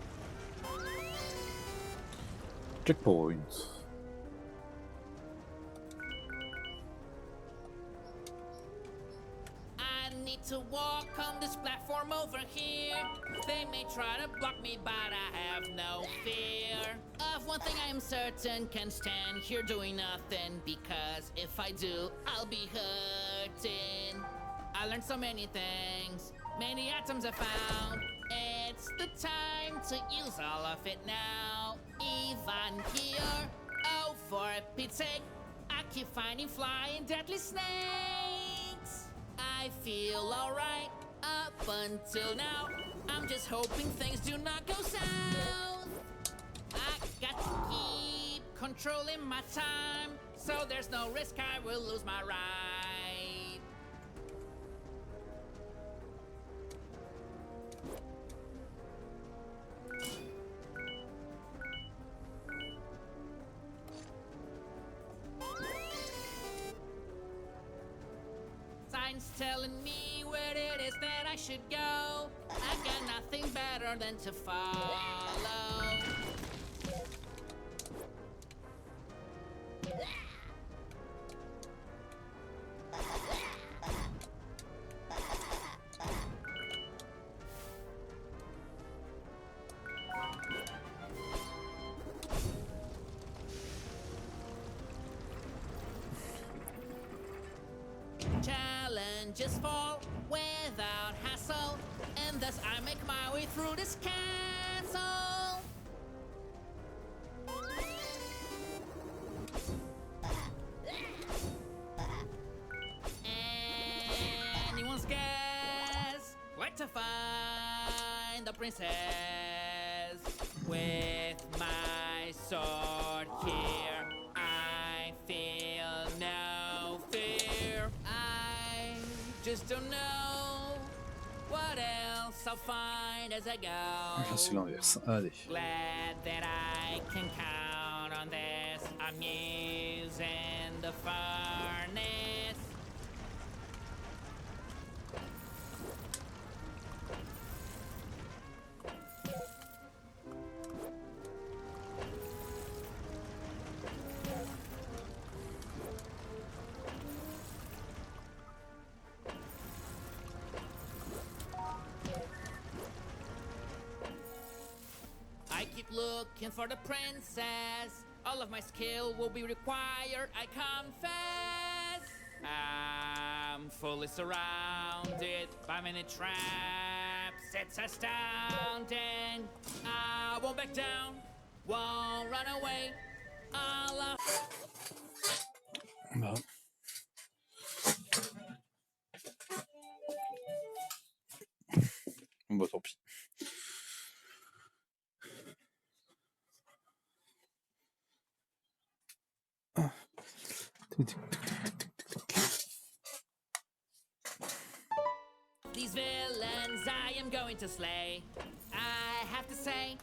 Checkpoint. I need to walk on this platform over here. They may try to block me, but I have no fear. Of one thing I am certain, can stand here doing nothing, because if I do, I'll be hurting. I learned so many things, many atoms I found. It's the time to use all of it now. Even here, oh for Pete's sake, I keep finding flying deadly snakes. I feel alright up until now. I'm just hoping things do not go south. I got to keep controlling my time, so there's no risk I will lose my ride. Signs telling me where it is that I should go. I've got nothing better than to follow. Challenges fall without hassle, and thus I make my way through this castle. Anyone's guess where to find the princess? With my sword here, I feel no fear. I just don't know what else I'll find as I Ah, go. c'est l'inverse. Allez. Glad that I can count on this. I'm using the furnace. I keep looking for the princess. All of my skill will be required, I confess. I'm fully surrounded by many traps. It's astounding. I won't back down, won't run away. I'll Bah. Bon bah tant pis. Ah. These villains I am going to slay. I have to say,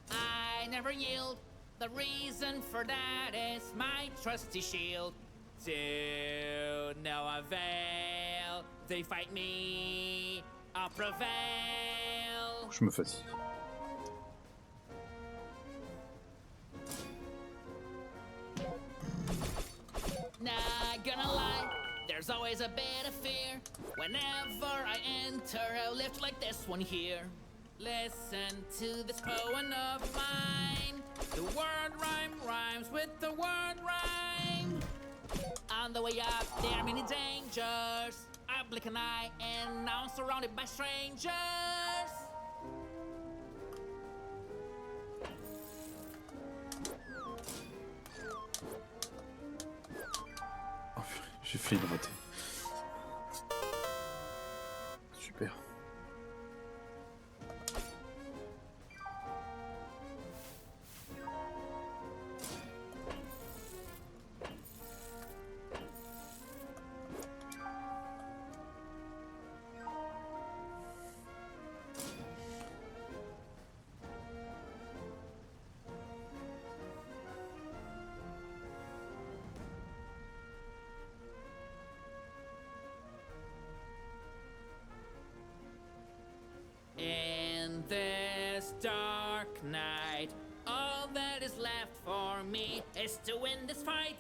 I never yield. The reason for that is my trusty shield. To no avail, they fight me, I'll prevail. Je me fatigue. Not gonna lie, there's always a bit of fear. Whenever I enter a lift like this one here. Listen to this poem of mine. The word rhyme rhymes with the word rhyme. On the way up, there are many dangers. I blink an eye and now I'm surrounded by strangers. Oh, j'ai failli le rater. Super. is to win this fight.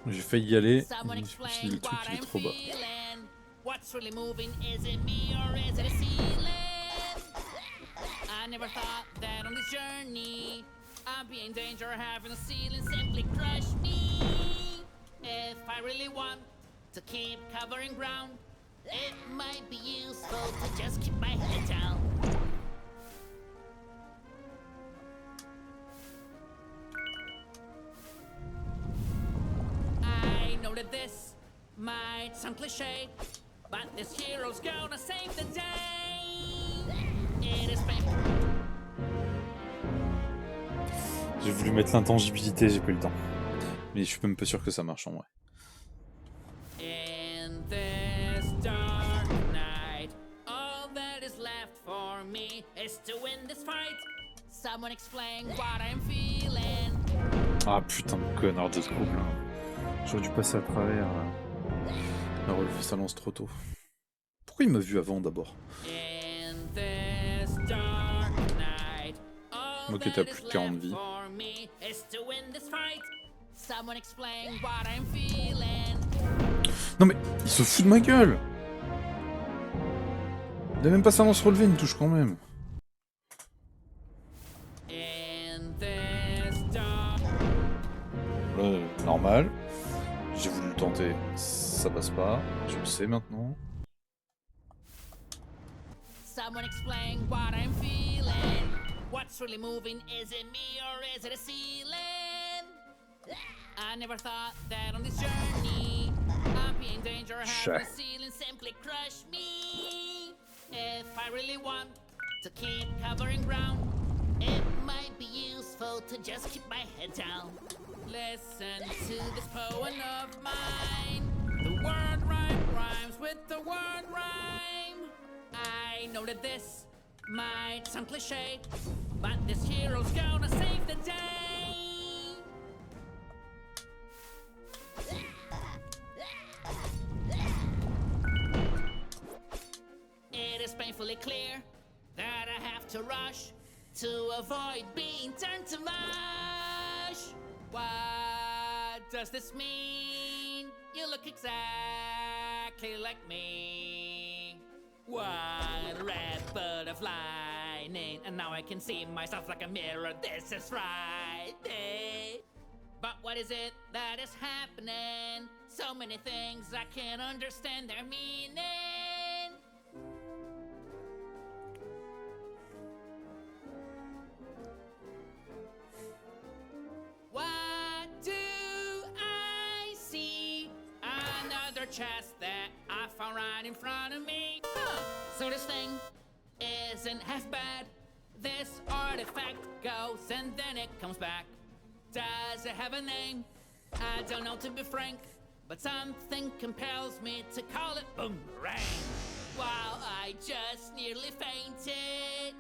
J'ai failli y aller, Someone et je me suis dit explain le truc what il est I'm trop bas. feeling. What's really moving? Is it me or is it a ceiling? I never thought that on this journey I'd be in danger of having a ceiling simply crush me. If I really want to keep covering ground, it might be useful to just keep my head down. I know that this might sound cliche, but this hero's gonna save the day. It is painful. J'ai voulu mettre l'intangibilité, j'ai pas eu le temps. Mais je suis même pas sûr que ça marche en vrai. In this dark night, all that is left for me is to win this fight. Someone explain what I'm feeling. Ah putain de connard de trouble. J'aurais dû passer à travers. La relevé ça lance trop tôt. Pourquoi il m'a vu avant d'abord? In this dark night, all Moi qui étais à that plus is de 40 left vies. for me is to win this fight. Someone explain what I'm feeling. Non mais il se fout de ma gueule. Il a même pas sa lance relevée, il me touche quand même. In this dark. Normal. J'ai voulu le tenter, ça passe pas. Je le sais maintenant. Someone explain what I'm feeling. What's really moving? Is it me or is it a ceiling? I never thought that on this journey I'd be in danger of having a ceiling simply crush me. If I really want to keep covering ground, it might be useful to just keep my head down. Listen to this poem of mine. The word rhymes with the word rhyme. I know that this might sound cliche, but this hero's gonna save the day. It is painfully clear that I have to rush to avoid being turned to mush. What does this mean? You look exactly like me. One red butterfly, and now I can see myself like a mirror. This is Friday. But what is it that is happening? So many things I can't understand their meaning. What do I see? Another chest that I found right in front of me. So this thing isn't half bad. This artifact goes and then it comes back. Does it have a name? I don't know, to be frank, but something compels me to call it Boomerang. Wow, I just nearly fainted.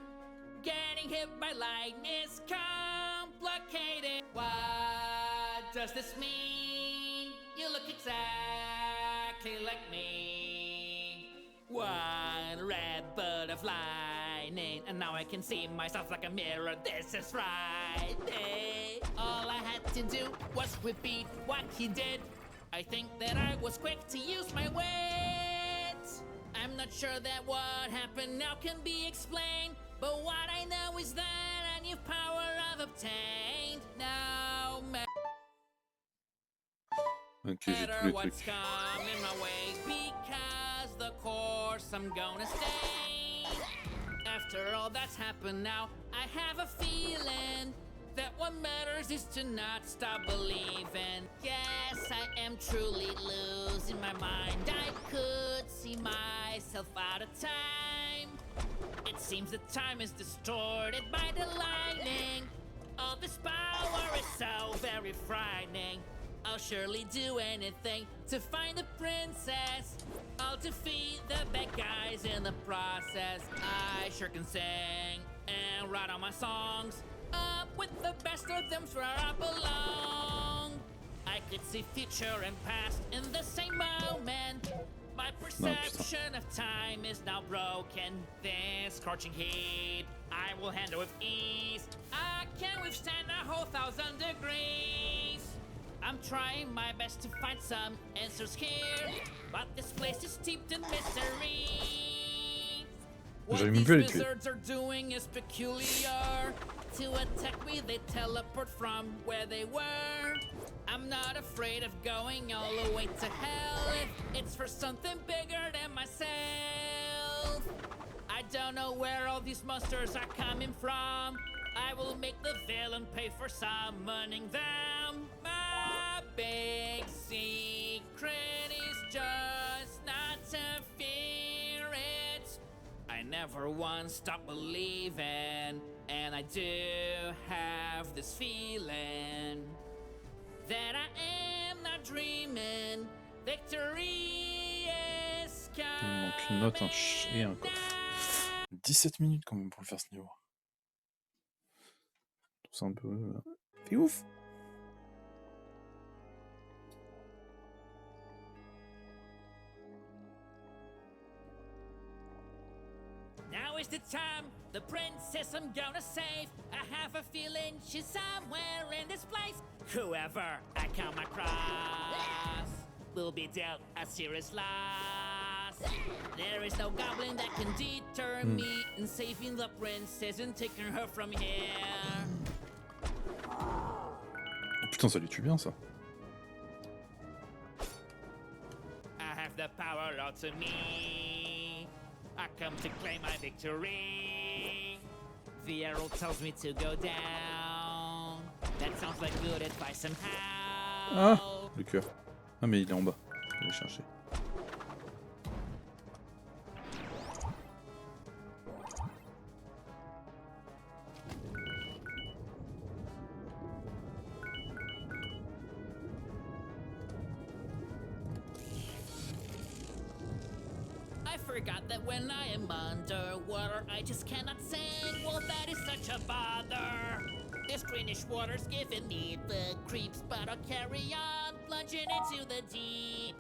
Getting hit by lightning is complicated. What does this mean? You look exactly like me. One red butterfly, and now I can see myself like a mirror. This is Friday. All I had to do was repeat what he did. I think that I was quick to use my wit. I'm not sure that what happened now can be explained, but what I know is that a new power I've obtained. No Ok, j'ai tous matter les what's trucs. coming my way, because the course I'm gonna stay. After all that's happened now, I have a feeling that what matters is to not stop believing. Yes, I am truly losing my mind. I could see myself out of time. It seems that time is distorted by the lightning. All this power is so very frightening. I'll surely do anything to find the princess. I'll defeat the bad guys in the process. I sure can sing and write all my songs. Up with the best of them's where I belong. I could see future and past in the same moment. My perception of time is now broken. This scorching heat I will handle with ease. I can withstand a whole 1,000 degrees. I'm trying my best to find some answers here, but this place is steeped in mystery. What these wizards are doing is peculiar. To attack me, they teleport from where they were. I'm not afraid of going all the way to hell if it's for something bigger than myself. I don't know where all these monsters are coming from. I will make the villain pay for summoning them. My big secret is just not to fear it. I never once stopped believing, and I do have this feeling that I am not dreaming. Victory is coming. Donc une note, un et un coffre. 17 minutes quand même pour le faire ce niveau. C'est un peu... C'est ouf. Now is the time, the princess I'm gonna save. I have a feeling she's somewhere in this place. Whoever I come across will be dealt a serious loss. There is no goblin that can deter me in saving the princess and taking her from here. Oh, putain, ça lui tue bien ça. I have the power all to me. I come to claim my victory. The arrow tells me to go down. That sounds like good advice somehow. Ah, le cœur. Ah mais il est en bas. Je vais le chercher. I forgot that when I am underwater, I just cannot sing. Well, that is such a bother. This greenish water's giving me the creeps, but I'll carry on, plunging into the deep.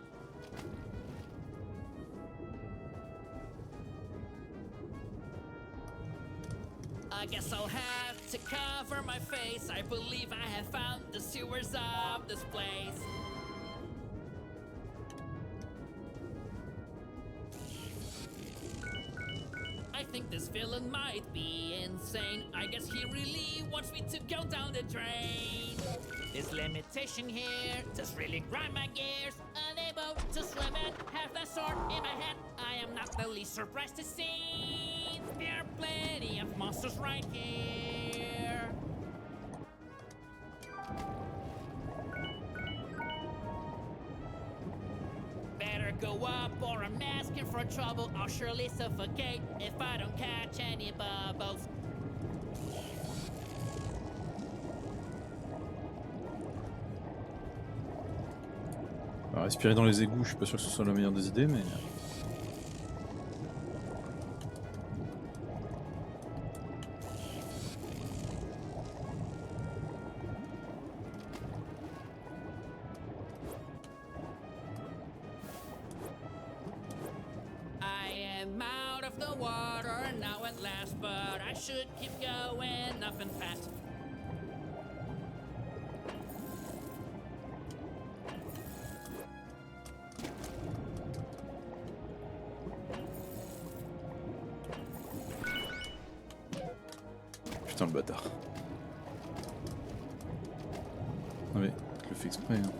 I guess I'll have to cover my face. I believe I have found the sewers of this place. I think this villain might be insane. I guess he really wants me to go down the drain. This limitation here just really grind my gears. Unable to swim and have the sword in my hand. I am not the least surprised to see there are plenty of monsters right here. Better go up or I'm asking for trouble. I'll surely suffocate if I don't catch any bubbles. Alors, respirer dans les égouts, je suis pas sûr que ce soit la meilleure des idées, mais... I am out of the water now at last, but I should keep going, nothing fast. Putain, le bâtard. Ah mais, je le fais exprès. Hein.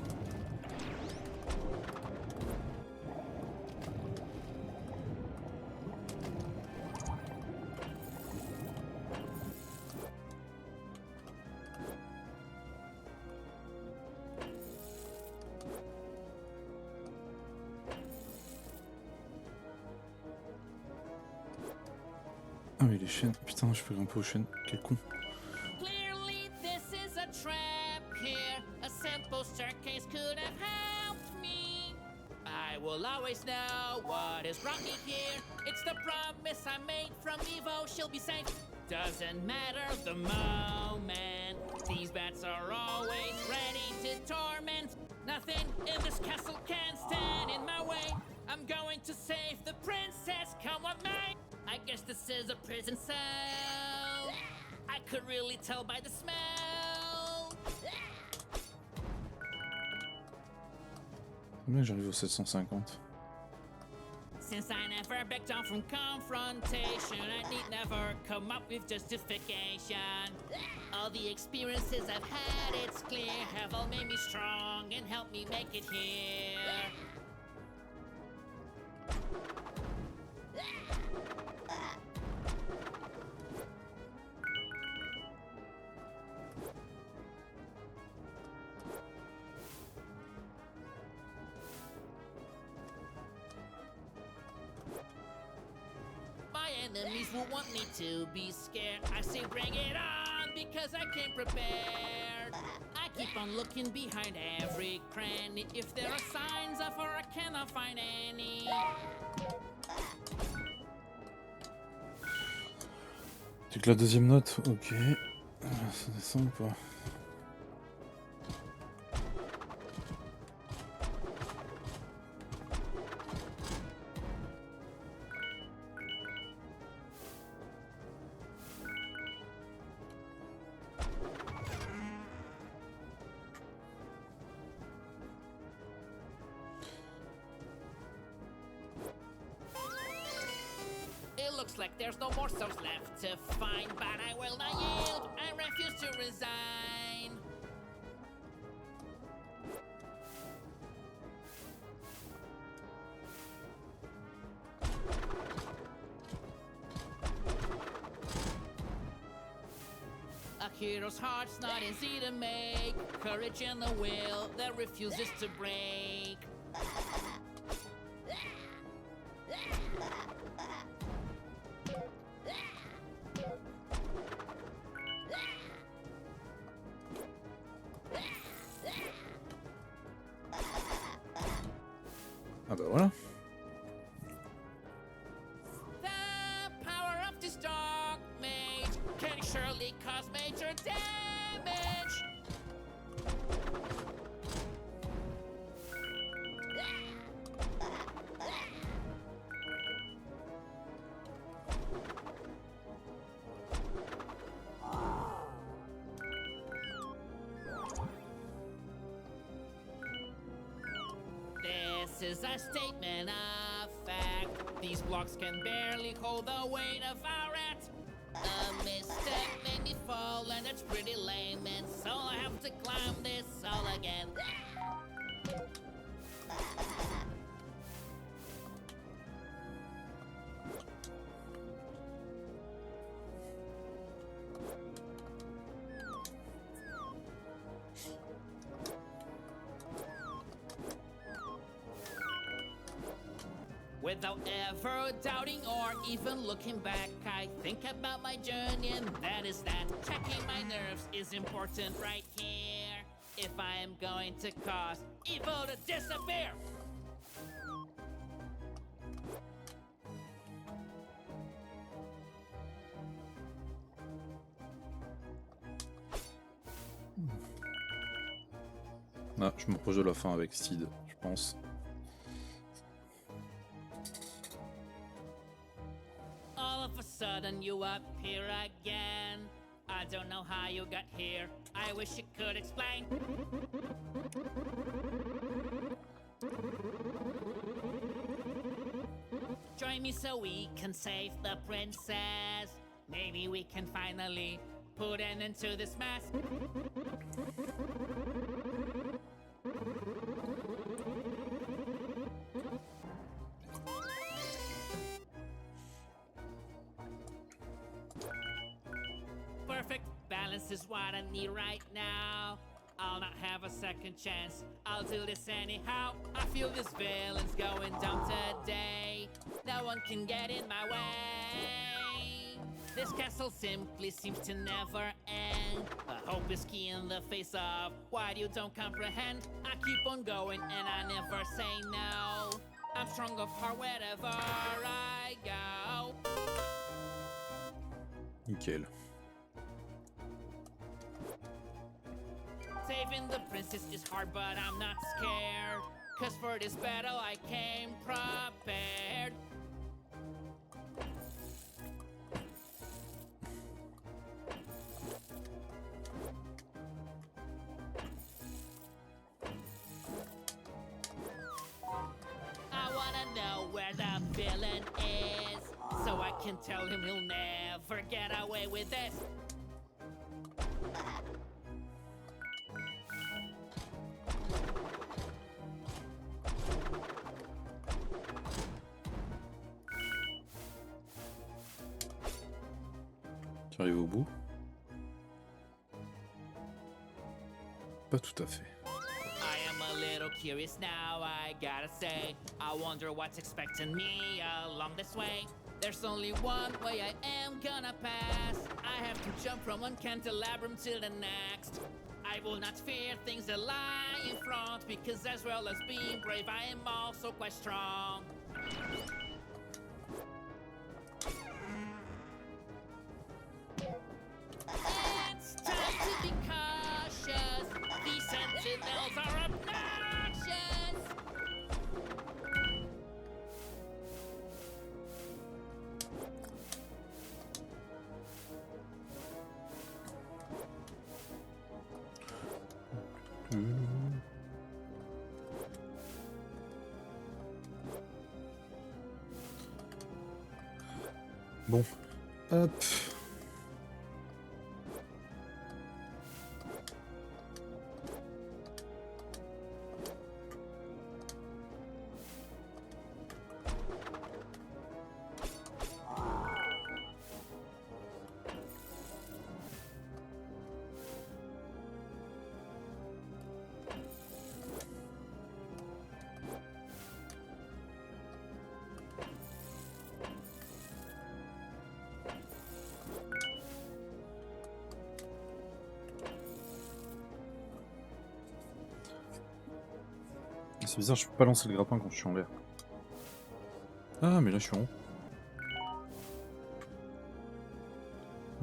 Ah mais les chaînes, putain, je peux grimper aux chaînes, quel con. Clearly this is a trap here. A simple staircase could always know what has brought me here. It's the promise I made from Evo, she'll be safe. Doesn't matter the moment, these bats are always ready to torment. Nothing in this castle can stand in my way. I'm going to save the princess, come what may. I guess this is a prison cell. I could really tell by the smell. Combien j'arrive au 750? Since I never backed down from confrontation, I need never come up with justification. All the experiences I've had, it's clear, have all made me strong and helped me make it here. My enemies will want me to be scared. I say bring it on because I came prepared. I keep on looking behind every cranny. If there are signs of her, I cannot find any. C'est que la deuxième note, ok. Ça descend ou pas? It looks like there's no more souls left to find, but I will not yield. I refuse to resign. A hero's heart's not easy to make. Courage in the will that refuses to break. Ah bah voilà. The power of this dark mage can surely cause major damage. This is a statement of fact. These blocks can barely hold the weight of our rat. A misstep made me fall, and that's pretty lame. And so I have to climb this all again. Without ever doubting or even looking back, I think about my journey, and that is that. Checking my nerves is important right here. If I am going to cause evil to disappear. Ah, je m'approche de la fin avec Sid, je pense. All of a sudden you appear again. I don't know how you got here. I wish you could explain. Join me so we can save the princess. Maybe we can finally put an end to this mess. Perfect balance is what I need right now. I'll not have a second chance. I'll do this anyhow. I feel this villain's going down today. No one can get in my way. This castle simply seems to never end. Hope is key in the face of what you don't comprehend. I keep on going and I never say no. I'm strong of heart wherever I go. Nickel. Saving the princess is hard, but I'm not scared. Cause for this battle I came prepared. I wanna know where the villain is, so I can tell him he'll never get away with this. Tu arrives au bout? Pas tout à fait. I am a little curious now, I gotta say. I wonder what's expecting me along this way. There's only one way I am gonna pass. I have to jump from one candelabrum to the next. I will not fear things that lie in front, because as well as being brave, I am also quite strong. It's time to be cautious. These sentinels are obnoxious. Bon. Hop. C'est bizarre, je peux pas lancer le grappin quand je suis en l'air. Ah, mais là je suis en haut.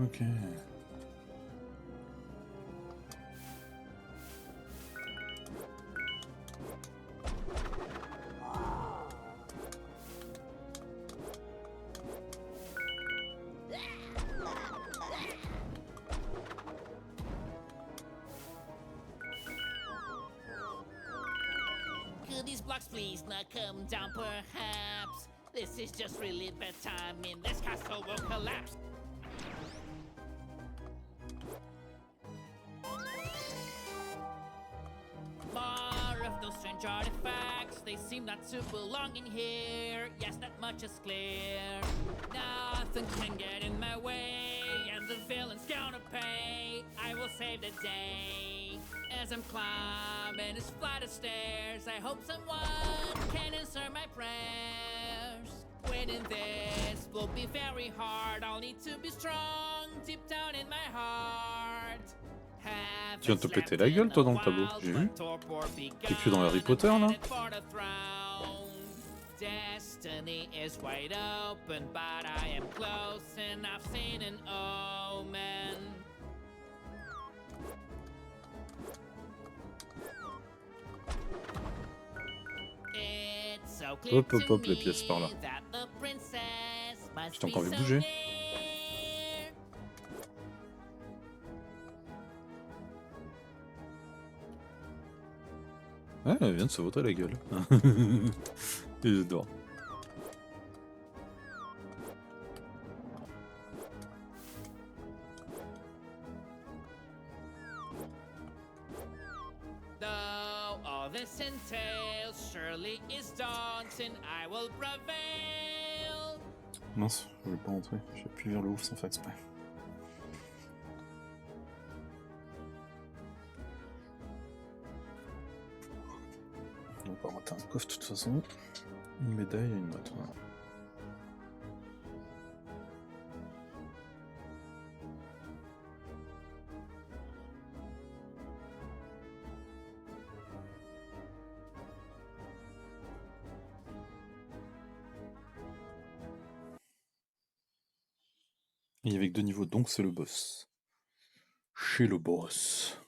Ok. Could these blocks please not come down perhaps? This is just really bad timing. This castle will collapse. More of those strange artifacts. They seem not to belong in here. Yes, not much is clear. Nothing can get in my way, and the villain's gonna pay. I will save the day. As I'm climbing this flight of stairs, I hope someone can answer my prayers. Winning this will be very hard. I'll need to be strong deep down in my heart. Tu viens de te péter la gueule toi dans le tableau, j'ai vu. T'es que dans Harry Potter là. Destiny is wide open, but I am close and I've seen an omen. It's so clear Hop, hop, hop, les pièces par là. that the princess must Je t'ai be encore vu so bouger. near. Ouais, elle vient de se vautrer la gueule. Et j'adore. Though all this entails surely is daunting, I will prevail. Mince, je voulais pas rentrer. J'ai appuyé vers le ouf sans faire exprès. On va pas rater un coffre de toute façon. Une médaille et une note. Voilà. Il y avait que 2 niveaux, donc c'est le boss. Chez le boss.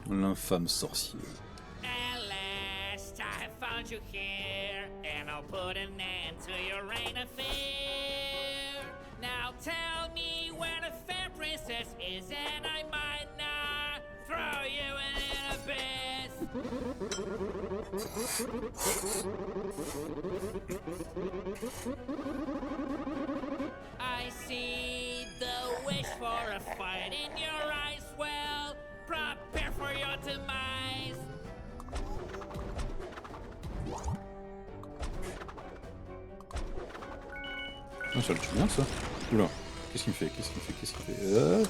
L'infâme sorcier. At last, I have found you here, and I'll put an end to your reign of fear. Now tell me where the fair princess is, and I might not throw you in an abyss. I see the wish for a fight in your eyes. Well, prepare for your demise. Ah, ça le tue bien ça. Oula, qu'est-ce qu'il fait? Qu'est-ce qu'il fait? Qu'est-ce qu'il fait?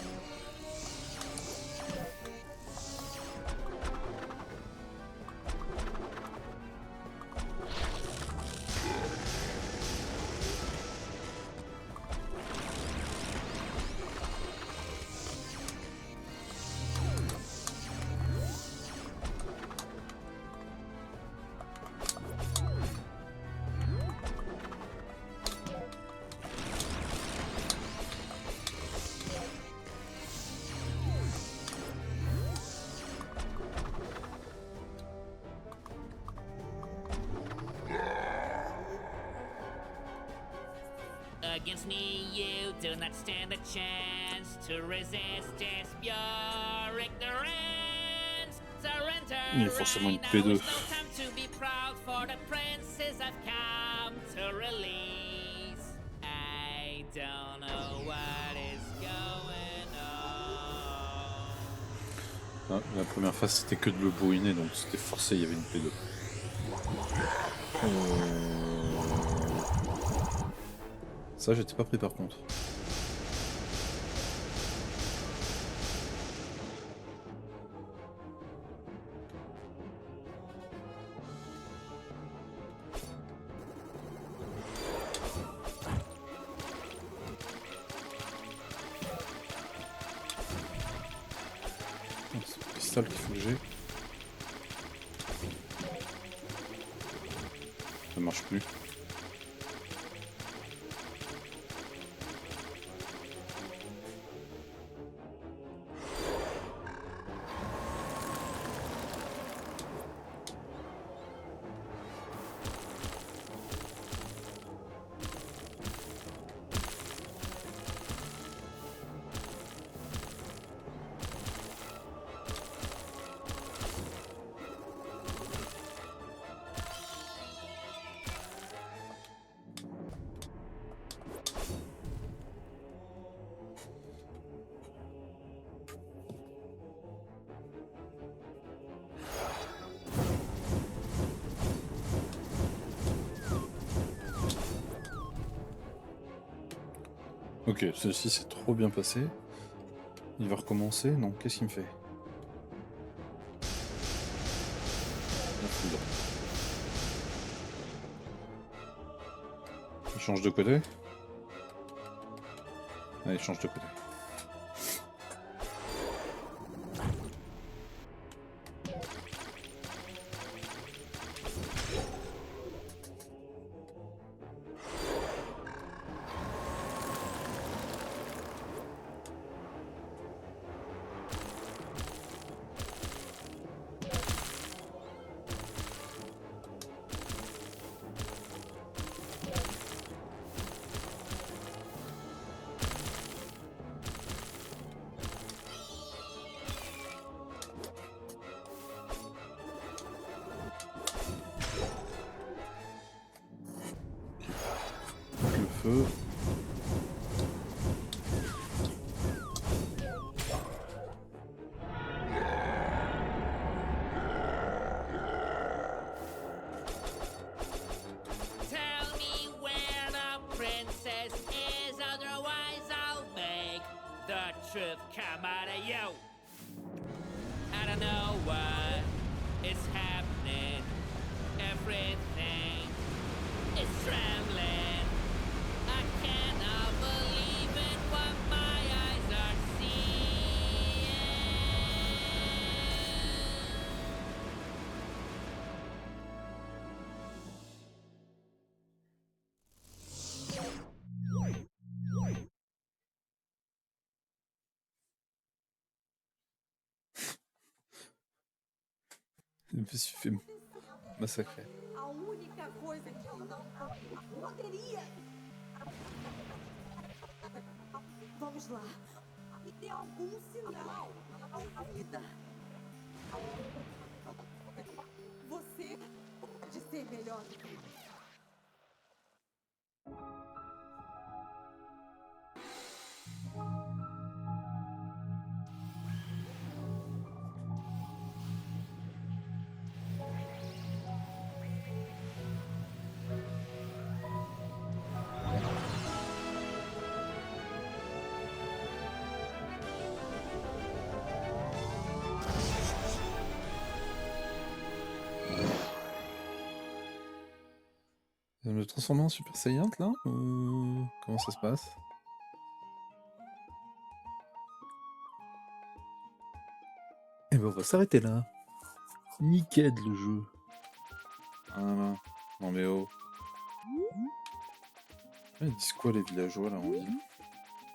Against me, you do not stand a chance to resist this pure ignorance. Surrender. Il y a forcément une right now P2. is no time to be proud, for the princess I've come to release. I don't know what is going on. Ah, la première phase c'était que de le bourriner, donc c'était forcé, il y avait une P2. Ça j'étais pas pris par contre. C'est le cristal qu'il faut que j'ai. Ça marche plus. Ok, ceci s'est trop bien passé. Il va recommencer? Non, qu'est-ce qu'il me fait? La foudre. Il change de côté? Allez, il change de côté. Le feu. Tell me where the princess is, otherwise I'll make the truth come out of you. I don't know what is happening. Everything is trembling. I cannot believe in what my eyes are seeing. Je me suis fait massacrer. A única coisa que eu não poderia. Vamos lá. Me dê algum sinal. Vida. Você pode ser melhor. Je me transformer en Super Saiyan là ou comment ça se passe? Et ben on va s'arrêter là. Nickel le jeu. Voilà. Non mais oh. Ils disent quoi les villageois là en ville?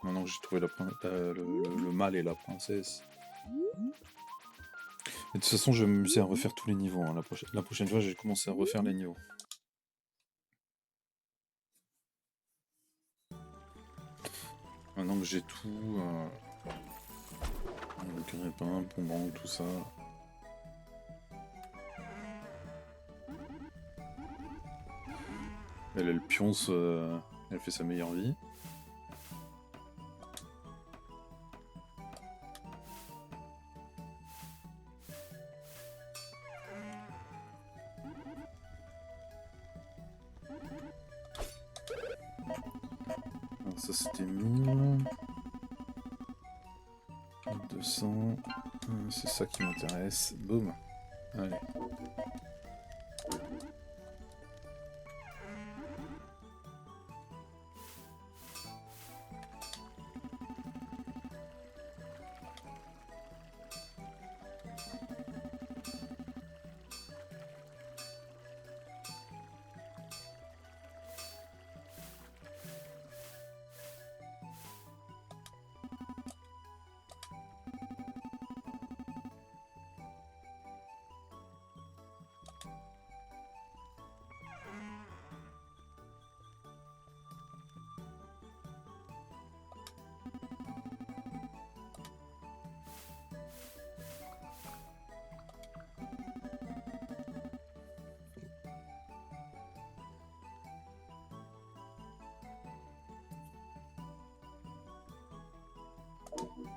Maintenant que j'ai trouvé le mâle et la princesse. Et de toute façon je vais m'amuser à refaire tous les niveaux. Hein. La prochaine fois je vais commencer à refaire les niveaux. Maintenant que j'ai tout, grépin, pombang, tout ça. Elle pionce, elle fait sa meilleure vie. Alors ça c'était 1000. 200. C'est ça qui m'intéresse. Boum. Allez.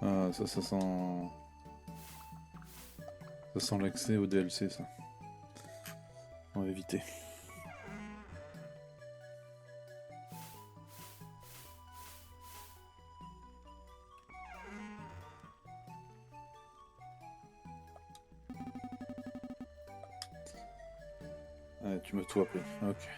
Ah, ça sent... Ça sent l'accès au DLC, ça. On va éviter. Ouais, tu m'as tout appelé. Ok.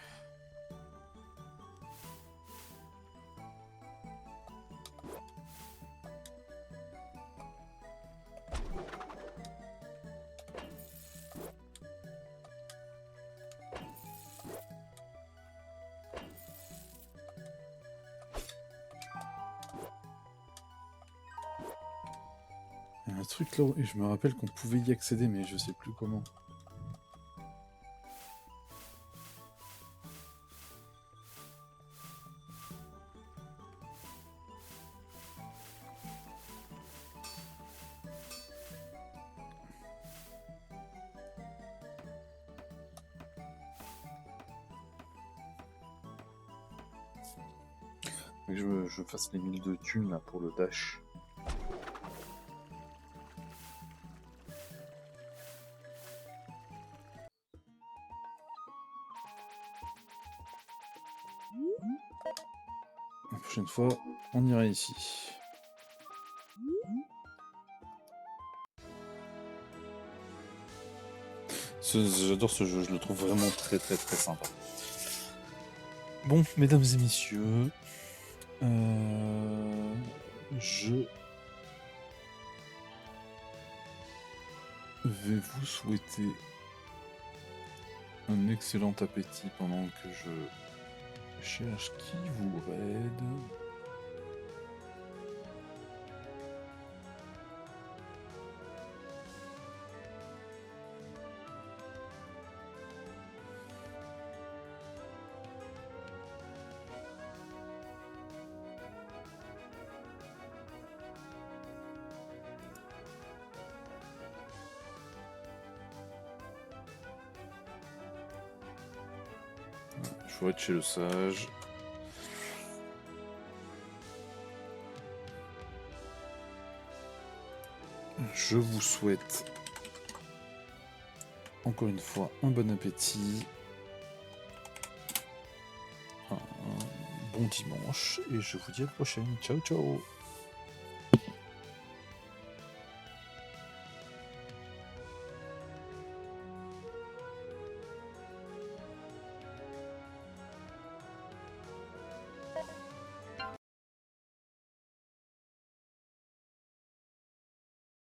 Il y a un truc là, et je me rappelle qu'on pouvait y accéder, mais je sais plus comment. Faut que je fasse les 1000 de thunes là pour le dash. La prochaine fois, on ira ici. J'adore ce jeu, je le trouve vraiment très très très sympa. Bon, mesdames et messieurs, je vais vous souhaiter un excellent appétit pendant que je cherche qui vous raide. faut être chez le sage. Je vous souhaite encore une fois un bon appétit, un bon dimanche et je vous dis à la prochaine. Ciao ciao.